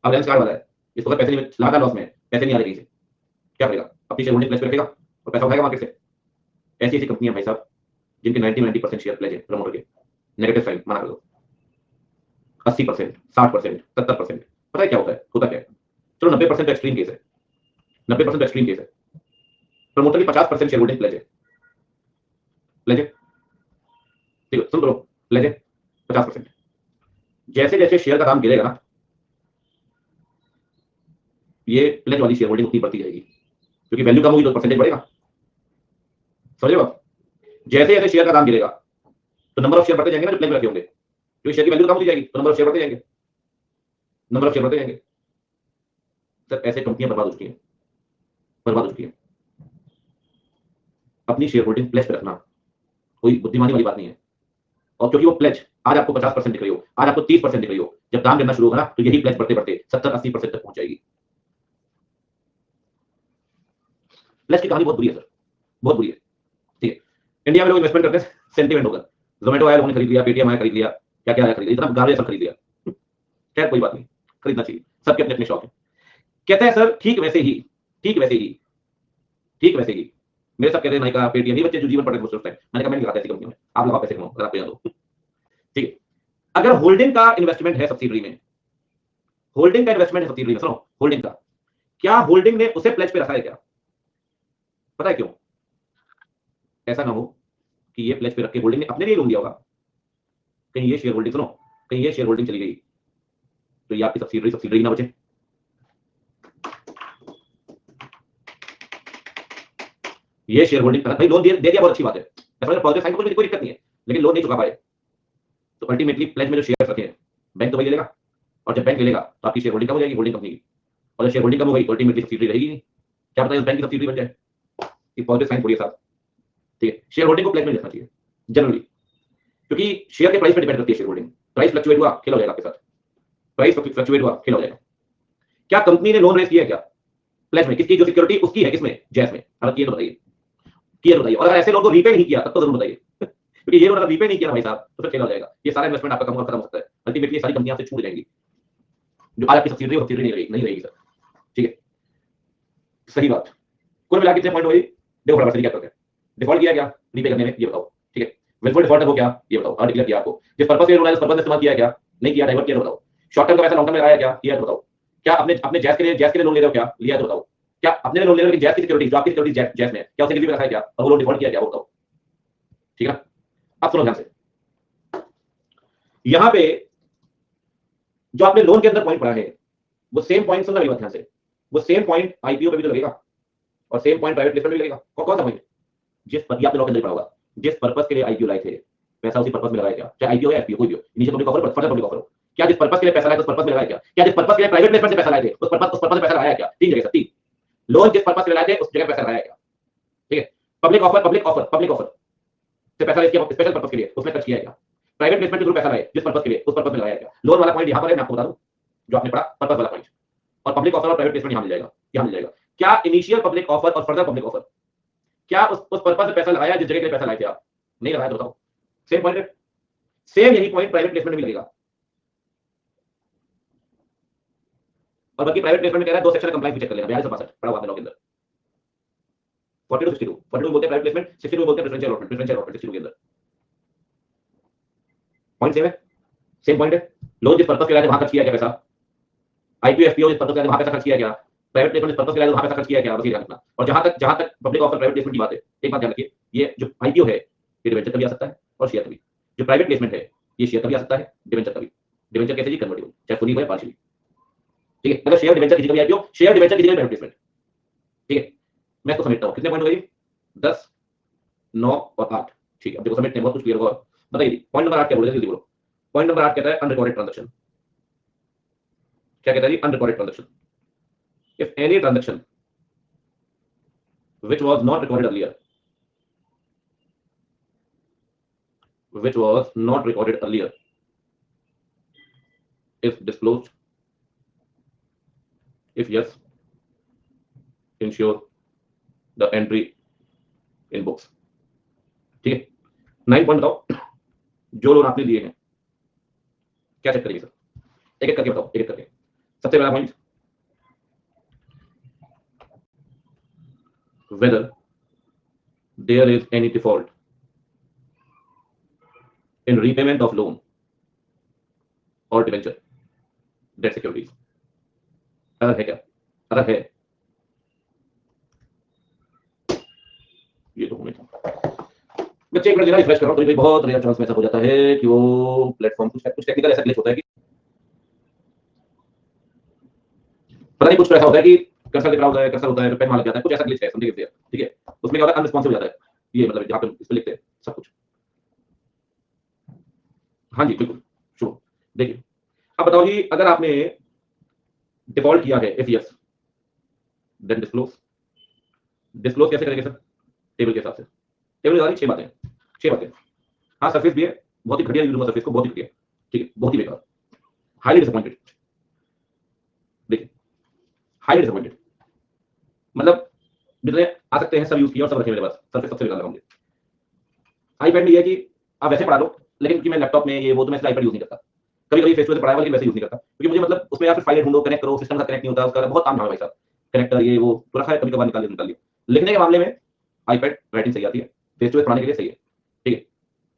अब लेंस कार्ड वाला है, इसको अगर पैसे नहीं, लगातार लॉस में है, पैसे नहीं आ रहे कहीं से, क्या करेगा? अपनी शेयर होल्डिंग प्लेज पे रखेगा और पैसा उठाएगा मार्केट से। ऐसी ऐसी कंपनियां भाई साहब जिनके 90% शेयर प्लेज है प्रमोटर के, नेगेटिव साइन मना कर दो। 80%, 60%, 70%, पता है क्या होता है? चलो 90% तो एक्सट्रीम केस है, 90% तो एक्सट्रीम केस है। प्रमोटर की 50% शेयर होल्डिंग प्लेज है, प्लेज है, ठीक है, सुन लो, प्लेज है 50%। जैसे जैसे शेयर का दाम गिरेगा ना, ये प्लेज वाली शेयर होल्डिंग उतनी बढ़ती जाएगी, क्योंकि वैल्यू कम होगी तो परसेंटेज बढ़ेगा। समझ रहे हो आप? जैसे जैसे शेयर का दाम गिरेगा तो नंबर ऑफ शेयर बढ़ते जाएंगे ना, जो प्लेज में रखे होंगे, क्योंकि शेयर की वैल्यू कम होती जाएगी तो नंबर ऑफ शेयर बढ़ते जाएंगे, नंबर ऑफ शेयर बढ़ते जाएंगे। सर ऐसे कंपनियां बर्बाद हो चुकी हैं, बर्बाद हो चुकी हैं। अपनी शेयर होल्डिंग प्लेज पे रखना कोई बुद्धिमानी वाली बात नहीं है। और क्योंकि वो प्लेज आज आपको 50% दिख रही हो, आज आपको 30% दिख रही हो, जब दाम गिरना शुरू होगा ना तो यही प्लेज बढ़ते बढ़ते 70-80% तक पहुंच जाएगी। प्लेज की कहानी बहुत बुरी है सर, बहुत बुरी है। ठीक है, इंडिया में लोग इन्वेस्टमेंट करते हैं सेंटीमेंट होकर, जोमेटो आया लोगों ने खरीद लिया, पेटीएम आया खरीद लिया, क्या क्या आया खरीद लिया, इतना गार्बेज सब खरीद लिया। खैर कोई बात नहीं, खरीदना चाहिए, सबके अपने अपने शौक है। कहते हैं सर ठीक वैसे ही, ठीक वैसे ही, ठीक वैसे ही मेरे सब कहते हैं नाइका पेटीएम, ये बच्चे जो जीवन पढ़ रहे हैं उस टाइम, मैंने कहा मैं नहीं लगाता ऐसी कंपनी में, आप लगाओ पैसे कमाओ अगर आपको याद हो। ठीक है, अगर होल्डिंग का इन्वेस्टमेंट है सब्सिडरी में, होल्डिंग का इन्वेस्टमेंट है सब्सिडरी में, सुनो होल्डिंग का, क्या होल्डिंग ने उसे प्लेज पे रखा है क्या? पता है क्यों? ऐसा ना हो कि ये प्लेज पे रख के होल्डिंग ने अपने लिए लोन दिया होगा, कहीं ये शेयर होल्डिंग, सुनो कहीं ये शेयर होल्डिंग चली गई तो ये आपकी सब्सिडरी सब्सिडरी ना बचे। ये शेयर होल्डिंग भाई लोन दे दिया बहुत अच्छी बात है, पॉजिटिव साइन कोई दिक्कत नहीं है, लेकिन लोन नहीं चुका पाए तो अल्टीमेटली प्लेज में जो शेयर रखे हैं बैंक तो वही ले लेगा, और जब बैंक ले लेगा तो आपकी शेयर होल्डिंग कम हो जाएगी होल्डिंग कंपनी की, और जब शेयर होल्डिंग कम हो गई तो अल्टीमेटली सब्सिडरी रहेगी नहीं। क्या पता है उस बैंक की सब्सिडरी बन जाए, ये पॉजिटिव साइन पूरी साथ। ठीक है, शेयर होल्डिंग को प्लेज में रखना चाहिए जनरली, क्योंकि शेयर के प्राइस पे डिपेंड करती है शेयर होल्डिंग, प्राइस फ्लक्चुएट हुआ खेल हो जाएगा आपके साथ, प्राइस फ्लक्चुएट हुआ खेल हो जाएगा। क्या कंपनी ने लोन रेज किया है क्या प्लेज में? किसकी जो सिक्योरिटी उसकी है, किसमें? जैस में। अगर किए तो बताइए, किए तो बताइए, और अगर ऐसे लोगों को रीपे नहीं किया तब तो जरूर बताइए क्योंकि ये लोग अगर रीपे नहीं किया भाई साहब तो फिर खेल हो जाएगा, ये सारा इन्वेस्टमेंट आपका कम खत्म हो सकता है, अल्टीमेटली सारी कंपनियां आपसे छूट जाएंगी, जो आज आपकी सब्सिडरी नहीं रहेगी सर। ठीक है, सही बात। कुल मिला के कितने पॉइंट हुई देखो फटाफट से क्या करते हैं। डिफॉल्ट किया क्या रीपे करने में, ये बताओ। ठीक है, विलफुल डिफॉल्ट हो क्या ये बताओ, और डिक्लेयर किया आपको, जिस पर्पस के लिए लोन आया उस पर्पस में इस्तेमाल किया क्या नहीं किया, डाइवर्ट किया तो बताओ। शॉर्ट टर्म का पैसा लॉन्ग टर्म में लगाया क्या किया तो बताओ। क्या अपने अपने जैस के लिए लोन ले रहे हो क्या लिया तो बताओ। क्या अपने लिए लोन ले रहे हो जैस की सिक्योरिटी, जो आपकी सिक्योरिटी जैस में क्या उसे गिरवी रखा है क्या, और वो लोन डिफॉल्ट किया क्या वो बताओ। ठीक है, अब सुनो ध्यान से, यहां पे जो आपने लोन के अंदर पॉइंट पढ़ा है वो सेम पॉइंट सुनना मेरी बात ध्यान से, वो सेम पॉइंट आईपीओ पे भी तो लगेगा और सेम पॉइंट प्राइवेट प्लेसमेंट में भी लगेगा। कौन सा पॉइंट? जिस पर आपने लॉ के अंदर पढ़ा होगा, जिस पर्पस के लिए आईपीओ लाए थे पैसा उसी पर्पस में लगाया क्या, चाहे आईपीओ या एफपीओ कोई भी हो, initial public offer further public offer हो, क्या जिस पर्पस के लिए पैसा लाया उस पर्पस में लगाया क्या, क्या जिस पर्पस के लिए प्राइवेट प्लेसमेंट से पैसा लाए थे उस पर्पस में पैसा लगाया क्या। तीन जगह, तीन लोन जिस पर्पस के लिए लाए थे उस जगह पैसा लगाया क्या। ठीक है, पब्लिक ऑफर से पैसा लेके स्पेशल पर्पस के लिए उसमें खर्च किया गया, प्राइवेट प्लेसमेंट के थ्रू पैसा लाए जिस पर्पस के लिए उस पर्पस में लगाया गया। लोन वाला पॉइंट यहां पर है, मैं आपको बता दूं जो आपने पढ़ा पर्पस वाला पॉइंट, और पब्लिक ऑफर और प्राइवेट प्लेसमेंट यहां मिल जाएगा, यहां मिल जाएगा। क्या इनिशियल पब्लिक ऑफर और फर्दर पब्लिक ऑफर, क्या उस पर्पस से पैसा लगाया जिस जगह के लिए पैसा लाए थे आप, नहीं लगाया तो बताओ। सेम पॉइंट है, सेम यही पॉइंट प्राइवेट प्लेसमेंट में लगेगा। और बाकी प्राइवेट प्लेसमेंट में कह रहा है दो सेक्शन कंप्लायंस भी चेक कर लेना, 42-62 पढ़ा हुआ है लॉ के अंदर, 42 62 बोलते हैं प्राइवेट प्लेसमेंट, 62 बोलते हैं प्रेफरेंशियल अलॉटमेंट 62 के अंदर पॉइंट सेम है, सेम पॉइंट है। लोन जिस पर्पस के लिए वहां खर्च किया गया पैसा, आईपीओ एफपीओ जिस पर्पस के लिए वहां पैसा खर्च किया गया, प्राइवेट प्लेसमेंट जिस पर्पस के लिए वहां पैसा खर्च किया गया, बस ये ध्यान रखना। और जहां तक पब्लिक ऑफर प्राइवेट प्लेसमेंट की बात है, एक बात ध्यान रखिए, ये जो आईपीओ है ये डिवेंचर का भी आ सकता है और शेयर का भी, जो प्राइवेट प्लेसमेंट है ये शेयर का भी आ सकता है, डिवेंचर का भी। डिवेंचर कैसे जी, कन्वर्टिबल, चाहे फुली हो या पार्शियली। ठीक है, अगर शेयर डिवेंचर किसी का भी आईपीओ, शेयर डिवेंचर किसी का भी प्राइवेट प्लेसमेंट। ठीक है, मैं इसको समेटता हूं, कितने पॉइंट हो गए? 10 9 और 8। ठीक है, अब देखो समेटते हैं, बहुत कुछ क्लियर होगा। बताइए पॉइंट नंबर 8 क्या बोल रहे थे, जल्दी बोलो। पॉइंट नंबर 8 कहता है अनरिकॉर्डेड ट्रांजैक्शन। क्या कहता है जी? Unrecorded transaction. If any transaction which was not recorded earlier, which was not recorded earlier, is disclosed, if yes, ensure the entry in books. ठीक है, 9 पॉइंट बताओ जो लोन आपने दिए हैं क्या चेक करेंगे सर, एक एक करके बताओ, एक एक करके। सबसे पहला point, whether there is any default in repayment of loan or debenture debt securities। अगर है क्या, अगर है ये तो होने बच्चे एक मिनट जरा रिफ्रेश कर रहा हूं, तो बहुत रेयर चांस में ऐसा हो जाता है कि वो प्लेटफॉर्म कुछ टेक्निकल ऐसा ग्लिच होता है कि पता नहीं, कुछ तो ऐसा होता है कि कर्सर दिख रहा होता है, कर्सर होता है पेन वहां लग जाता है, कुछ ऐसा ग्लिच है समथिंग इज देयर। ठीक है, उसमें क्या होता है अनरिस्पॉन्सिव हो जाता है, ये मतलब जहां पे इस पे लिखते हैं सब कुछ। हाँ जी, बिल्कुल, श्योर। देखिए, अब बताओ जी, अगर आपने डिफ़ॉल्ट किया है, if yes, then disclose. Disclose कैसे करेंगे सर? टेबल के हिसाब से। टेबल के हिसाब से 6 बातें हैं, 6 बातें। हाँ, सरफेस भी है, बहुत ही घटिया यूज़ हुआ सरफेस को, बहुत ही घटिया, ठीक है, बहुत ही बेकार, हाइली डिसअपॉइंटेड। देखिए, हाइली डिसअपॉइंटेड, मतलब जितने आ सकते हैं सब यूज़ किए और सब रखे मेरे पास, सरफेस सबसे बेकार लगा मुझे। आईपैड में ये है कि आप वैसे पढ़ा लो, लेकिन क्योंकि मैं लैपटॉप में ये वो, तो मैं इसलिए आईपैड यूज़ नहीं करता। कभी-कभी फेस टू फेस पढ़ाया हुआ, लेकिन वैसे यूज़ नहीं करता, क्योंकि मुझे मतलब उसमें या फिर फाइलें ढूँढो, कनेक्ट करो, सिस्टम के साथ कनेक्ट नहीं होता, उसका बहुत तामझाम है भाई साहब। कनेक्टर ये वो तो रखा है, कभी-कभार निकाल लिया, निकाल लिया। लिखने के मामले में आईपैड राइटिंग सही आती है, फेस टू फेस पढ़ाने के लिए सही है, ठीक है।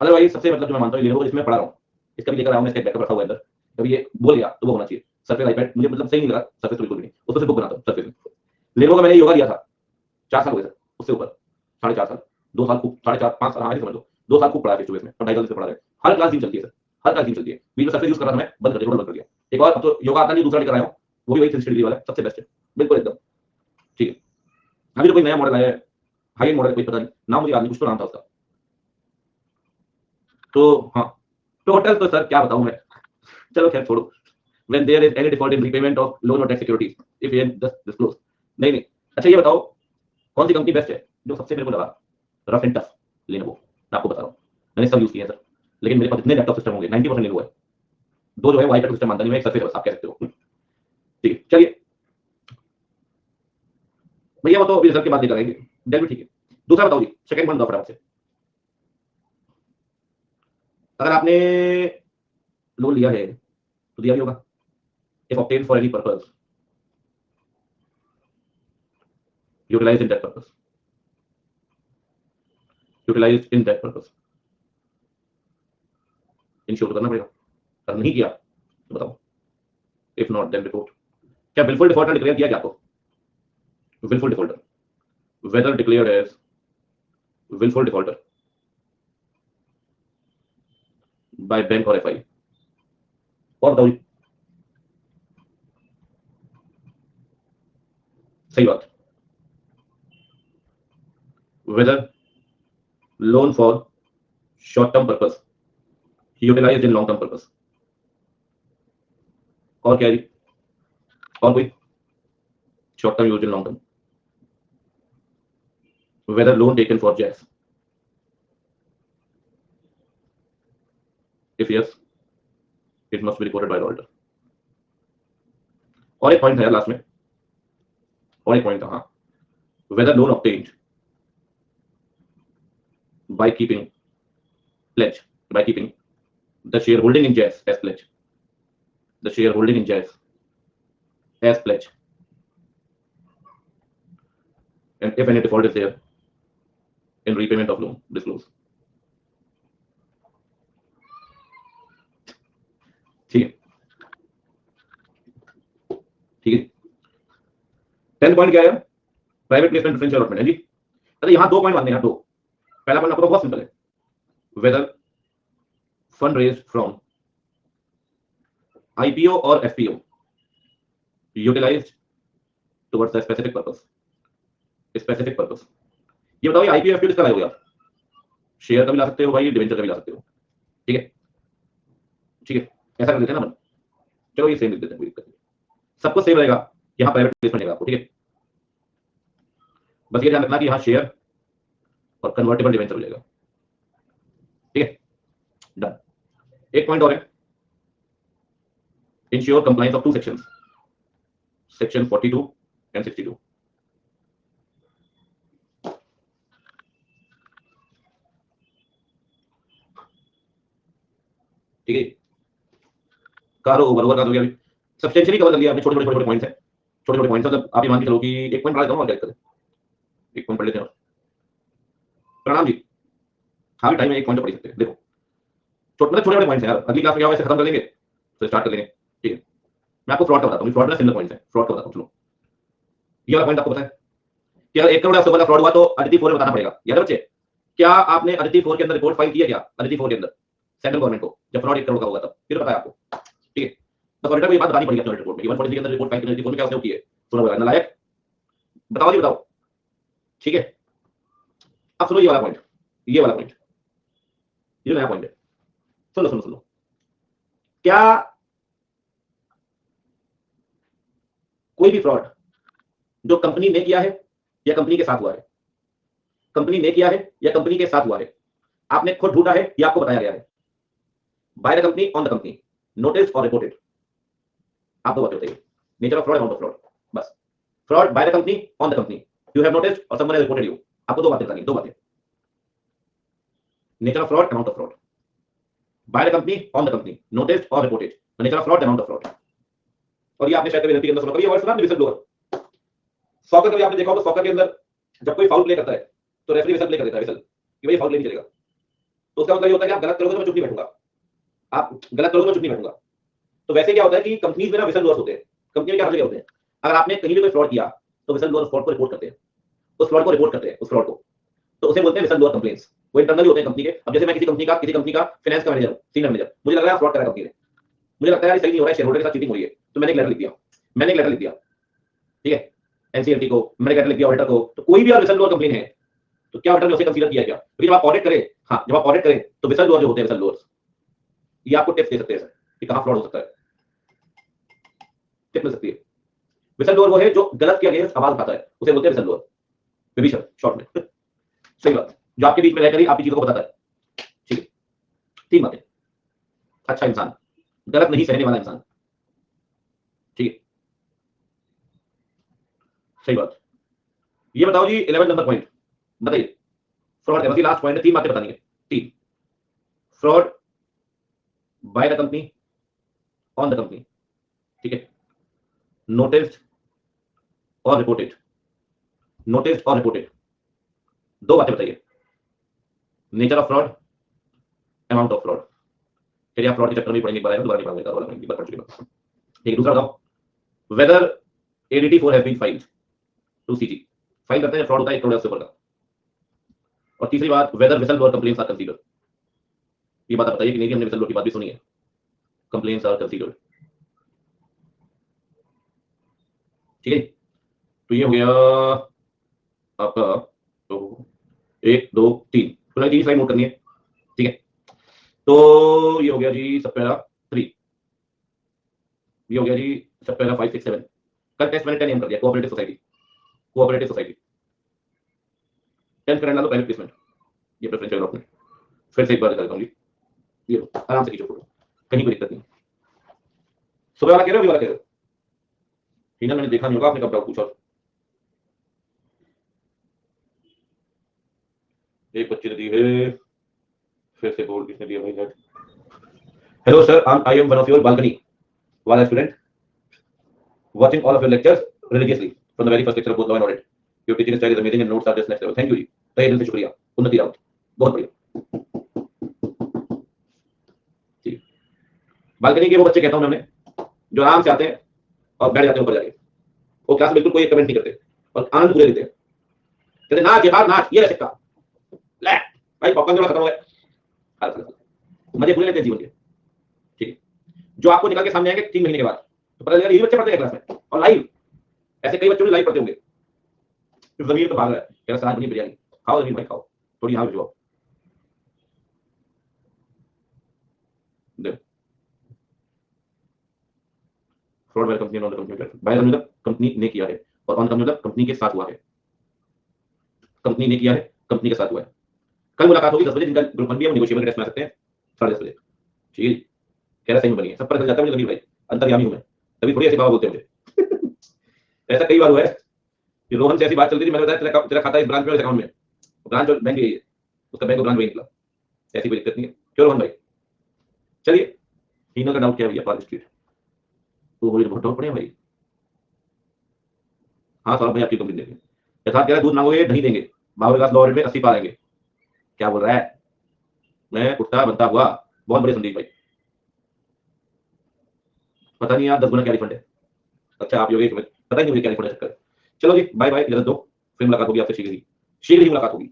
अदरवाइज़ सबसे मतलब जो मैं मानता हूँ, लेनोवो जिसमें पढ़ा रहा हूँ, इसका भी लेकर आया हूँ मैं, इसका एक बैकअप रखा हुआ है अंदर। कभी ये बोल गया तो वो होना चाहिए। सर्फेस आईपैड मुझे मतलब सही नहीं लगा, सर्फेस तो बिल्कुल भी नहीं। उसमें से बुक बनाता हूँ सर्फेस में। लेनोवो का मैंने योगा लिया था, 4 साल हो गए सर, उससे ऊपर, साढ़े 4 साल, 2 साल खूब, साढ़े 4 5 साल, हाँ, ऐसे समझ लो। 2 साल खूब पढ़ा है फेस टू फेस में, और 2.5 साल से पढ़ा रहे हैं। हर क्लास जिम चलती है सर, हर क्लास जिम चलती है। बीच में सर्फेस यूज़ कर रहा था मैं, बंद कर दिया, थोड़ा बंद कर दिया। एक और अब तो योगा आता नहीं, दूसरा लेकर आया हूँ, वो भी वही 360 डिग्री वाला है, सबसे बेस्ट है, बिल्कुल एकदम, ठीक है। अभी तो कोई नया मॉडल आया है, हाई एंड मॉडल है, कोई पता नहीं, नाम मुझे याद नहीं, कुछ तो नाम था उसका। तो हाँ, टोटल तो सर क्या बताऊँ मैं, चलो खैर छोड़ो। When there is any default in repayment of loan or debt securities, if you just disclose। नहीं, नहीं। अच्छा ये बताओ, कौन सी कंपनी बेस्ट है? जो सबसे मेरे को लगा रफ एंड टफ, लेनोवो। मैं आपको बता रहा हूँ, मैंने सब यूज़ किए हैं सर, लेकिन मेरे पास इतने लैपटॉप सिस्टम होंगे, 90% लेनोवो है। 2 जो है वो आईपैड सिस्टम मानता नहीं, मैं एक सर्फेस है बस, आप कह सकते हो। ठीक है, चलिए। भैया वो तो अभी रिजल्ट के बाद लेकर आएंगे, डेल भी ठीक है। दूसरा बताओ जी, सेकंड वन बताओ फटाफट से। अगर आपने लोन लिया है, तो दिया भी होगा। If obtained for any purpose, utilized in that purpose, utilized in that purpose, ensure तो करना पड़ेगा। अगर नहीं किया तो बताओ, इफ नॉट देन रिपोर्ट। क्या विलफुल डिफॉल्टर डिक्लेयर किया क्या आपको? Wilful defaulter, whether declared as wilful defaulter by bank और एफआई, और बताओ जी, सही बात। Whether loan for short term purpose utilised in long term purpose, और क्या है जी, और कोई? Short term use in long term, whether loan taken for JVs, if yes it must be reported by the auditor. और एक point है last में, और एक पॉइंट था, हाँ, whether loan obtained by keeping pledge, by keeping the shareholding in jazz as pledge, the shareholding in jazz as pledge, and if any default is there in repayment of loan, disclose। ठीक है, ठीक है। 10 point क्या है? Private placement differential allotment है जी। अरे यहाँ 2 point मानने हैं, यहाँ 2। पहला पॉइंट आपको बहुत सिंपल है, whether fund raise from IPO और FPO utilised towards the specific purpose, specific purpose. ये बताओ, ये आईपीओ एफपीओ किसका लाए हो आप? शेयर का भी ला सकते हो भाई, डिवेंचर का भी ला सकते हो, ठीक है, ठीक है। ऐसा कर देते हैं ना अपन, चलो ये सेम लिख देते हैं, कोई दिक्कत नहीं, सबको सेम रहेगा। यहाँ प्राइवेट प्लेसमेंट रहेगा आपको, ठीक है। बस ये ध्यान रखना कि यहाँ शेयर और कन्वर्टेबल डिवेंचर हो जाएगा, ठीक है, डन। एक पॉइंट और है, ensure compliance of 2 sections, section 42 and 62। ठीक है, कार ओवर ओवर का हो गया, अभी सब्सटेंशियली कवर कर लिया आपने, छोटे छोटे छोटे पॉइंट्स हैं, छोटे छोटे पॉइंट्स, मतलब आप ये मान के चलो कि एक पॉइंट पढ़ा देता हूं और क्या दिक्कत है, एक पॉइंट पढ़ लेते हैं। और प्रणाम जी, हाँ भी टाइम है, एक पॉइंट पढ़ सकते हैं। देखो, छोटे मतलब छोटे छोटे पॉइंट्स हैं यार, अगली क्लास में क्या होगा, ऐसे खत्म कर देंगे तो स्टार्ट कर लेंगे, ठीक है। मैं आपको फ्रॉड का बताता हूँ, फ्रॉड में सिमिलर पॉइंट्स हैं, फ्रॉड का बताता हूँ, चलो। ये वाला पॉइंट आपको पता है कि अगर 1 करोड़ से ऊपर का फ्रॉड हुआ तो अदिति 4 में बताना पड़ेगा, याद है बच्चे? क्या आपने अदिति 4 के अंदर रिपोर्ट फाइल की है क्या? अदिति 4 के अंदर सेंट्रल गवर्नमेंट को, जब फ्रॉड 1 करोड़ का होगा तब, फिर बताया आपको, ठीक है। तो ऑडिटर को ये बात बतानी पड़ेगी अपने रिपोर्ट में, 143 के अंदर रिपोर्ट फाइल की, रिपोर्ट में क्या उसने की है, सुनो बता नालायक, बताओ जी बताओ, ठीक है। अब सुनो ये वाला पॉइंट, ये वाला पॉइंट, ये नया पॉइंट है। सुन लो सुन लो सुन लो, क्या कोई भी फ्रॉड जो कंपनी ने किया है या कंपनी के साथ हुआ है, कंपनी ने किया है या कंपनी के साथ हुआ है, आपने खुद ढूंढा है या आपको बताया गया है, by the company, on the company, notice और रिपोर्टेड, आप दो बातें बताइए, nature of fraud, amount of fraud, बस। Fraud by the company, on the company, you have notice और समवन हैज रिपोर्टेड यू, आपको दो बातें बतानी, दो बातें, nature of fraud, amount of fraud, by the company, on the company, notice और reported, nature of fraud, amount of fraud. और ये आपने शायद विनती के अंदर सुना, कभी ये वर्ड सुना, विसल ब्लोअर। सॉकर कभी आपने देखा होगा, सॉकर के अंदर जब कोई फाउल प्ले करता है तो रेफरी विसल प्ले कर देता है, विसल कि भाई फाउल प्ले नहीं चलेगा। तो उसका मतलब ये होता है कि आप गलत करोगे तो मैं चुप नहीं बैठूंगा, आप गलत करोगे तो मैं चुप नहीं बैठूंगा। तो वैसे क्या होता है कि कंपनीज में ना विसल ब्लोअर्स होते हैं, कंपनी में क्या जगह होते हैं, अगर आपने कहीं भी कोई फ्रॉड किया तो विसल ब्लोअर फ्रॉड को रिपोर्ट करते हैं, उस फ्रॉड को रिपोर्ट करते हैं, उस फ्रॉड को, तो उसे बोलते हैं विसल ब्लोअर कंप्लेंट्स। वो इंटरनली होते हैं कंपनी के। अब जैसे मैं किसी कंपनी का फाइनेंस का मैनेजर हूं, सीनियर मैनेजर, मुझे लग रहा है फ्रॉड कर रहा है कंपनी ने, मुझे लगता है सही नहीं हो रहा है, शेयर होल्डर के साथ चीटिंग हो रही है, तो मैंने एक लेटर लिख दिया, ठीक है, एनसीएलटी को मैंने लेटर लिख दिया, ऑडिटर को। तो कोई भी और विसल ब्लोअर कंप्लेन है तो क्या ऑडिटर ने उसे कंसीडर किया क्या? क्योंकि जब आप ऑडिट करें, हाँ जब आप ऑडिट करें तो विसल ब्लोअर जो होते हैं, विसल ब्लोअर्स, ये आपको टिप्स दे सकते हैं सर कि कहां फ्रॉड हो सकता है, टिप मिल सकती है। विसल ब्लोअर वो है जो गलत के अगेंस्ट आवाज उठाता है, उसे बोलते हैं विसल ब्लोअर, विभीषण शॉर्ट में। सही बात, जो आपके बीच में रहकर ही आपकी चीजों को बताता है। ठीक है, तीन बातें, अच्छा इंसान, गलत नहीं सहने वाला इंसान, ठीक है, सही बात। ये बताओ जी 11 नंबर पॉइंट बताइए, फ्रॉड है, लास्ट पॉइंट है, तीन बातें बतानी है, तीन, fraud by the company, on the company, ठीक है, नोटिस्ड और रिपोर्टेड, नोटिस्ड और रिपोर्टेड, दो बातें बताइए, nature of fraud, amount of fraud. फिर आप फ्रॉड के चक्कर में पड़ेंगे, दोबारा नहीं पढ़ेंगे, दोबारा नहीं पढ़ चुके। ठीक है, दूसरा बताओ, whether ADT 4 has been filed to CG, file करते हैं फ्रॉड होता है 1 करोड़ से ऊपर का। और तीसरी बात, whether whistle blower complaints are considered, ये बात बताइए कि नहीं, हमने विसल ब्लोअर की बात भी सुनी है, कंप्लेंट्स आर कंसीडर्ड। ठीक है, तो ये हो गया आपका, तो 1 2 3, तो 3 स्लाइड नोट करनी है। ठीक है, तो ये हो गया जी सब पैरा 3, ये हो गया जी सब पैरा 5 6 7। कल टेस्ट मैंने 10 एम कर दिया, cooperative society, cooperative society 10 current ला लो, पहले प्लेसमेंट, ये प्रेफरेंशियल अलॉटमेंट, फिर से एक बार करता हूँ, ये लो आराम से खींचो फोटो, कहीं कोई दिक्कत नहीं। सुबह वाला कह रहे हो, अभी वाला कह रहे हो? ठीक है, मैंने देखा नहीं होगा, आपने कब डाउट पूछा। एक बच्चे ने दी है, फिर से बोर्ड किसने दिया भाई? Hello sir, I am one of your balcony वाला student, watching all of your lectures religiously from the very first lecture of both law and audit. Your teaching style is amazing and notes are just next level. Thank you जी, तहे दिल से शुक्रिया, उन्नति राउत, बहुत बढ़िया। ठीक, balcony के वो बच्चे कहता हूं मैं, जो आराम से आते हैं और बैठ जाते हैं ऊपर जाके, वो क्लास में बिल्कुल कोई कमेंट नहीं करते और आनंद पूरे लेते हैं, कहते नाच ये बात नाच, ये रह सकता ले भाई, पॉपकॉर्न जो खत्म हो गया, मजे पूरे लेते हैं जीवन के। ठीक है, जो आपको निकाल के सामने आएंगे 3 महीने के बाद, तो पता लगेगा ये बच्चे पढ़ते हैं क्लास में और लाइव, ऐसे कई बच्चों ने लाइव पढ़ते होंगे। फिर जमीर तो भाग रहा है, कह रहा साथ बनी बिरयानी खाओ, जमीर भाई खाओ, थोड़ी यहाँ भिजवाओ, fraud by company, on the company, by the मतलब कंपनी ने किया है, और ऑन द मतलब कंपनी के साथ हुआ है, कंपनी ने किया है, कंपनी के साथ हुआ है। कल मुलाकात होगी 10 बजे, जिनका ग्रुप बन भी है वो नेगोशिएबल टेस्ट में आ सकते हैं 10:30 बजे। ठीक है, कह रहा सही में बनी है, सब पर चल जाता है मुझे, जमीर भाई अंतर्यामी हूं मैं, तभी थोड़ी ऐसी बात बोलते हैं मुझे। ऐसा कई बार हुआ है कि रोहन से ऐसी बात चलती थी, मैंने बताया तेरा खाता इस ब्रांच में, अकाउंट में, ब्रांच और बैंक यही है, उसका बैंक ब्रांच वही निकला, ऐसी कोई दिक्कत नहीं है। क्यों रोहन भाई? चलिए, हीना का डाउट क्या है भैया? पार्क स्ट्रीट तो बोली बहुत डाउट पड़े भाई। हाँ सौरभ भाई आपकी कंपनी देंगे, यथार्थ कह रहा है दूध मांगोगे नहीं देंगे, बाबू विकास लॉ में 80 पा लेंगे, क्या बोल रहा है? मैं उठता बनता हुआ बहुत बड़े संदीप भाई, पता नहीं यार 10 गुना क्या रिफंड है। अच्छा आप योगेश, पता ही नहीं मुझे क्या रिफंड है चक्कर। चलो जी बाय बाय, इजाजत दो, फिर मुलाकात होगी आपसे शीघ्र ही मुलाकात होगी।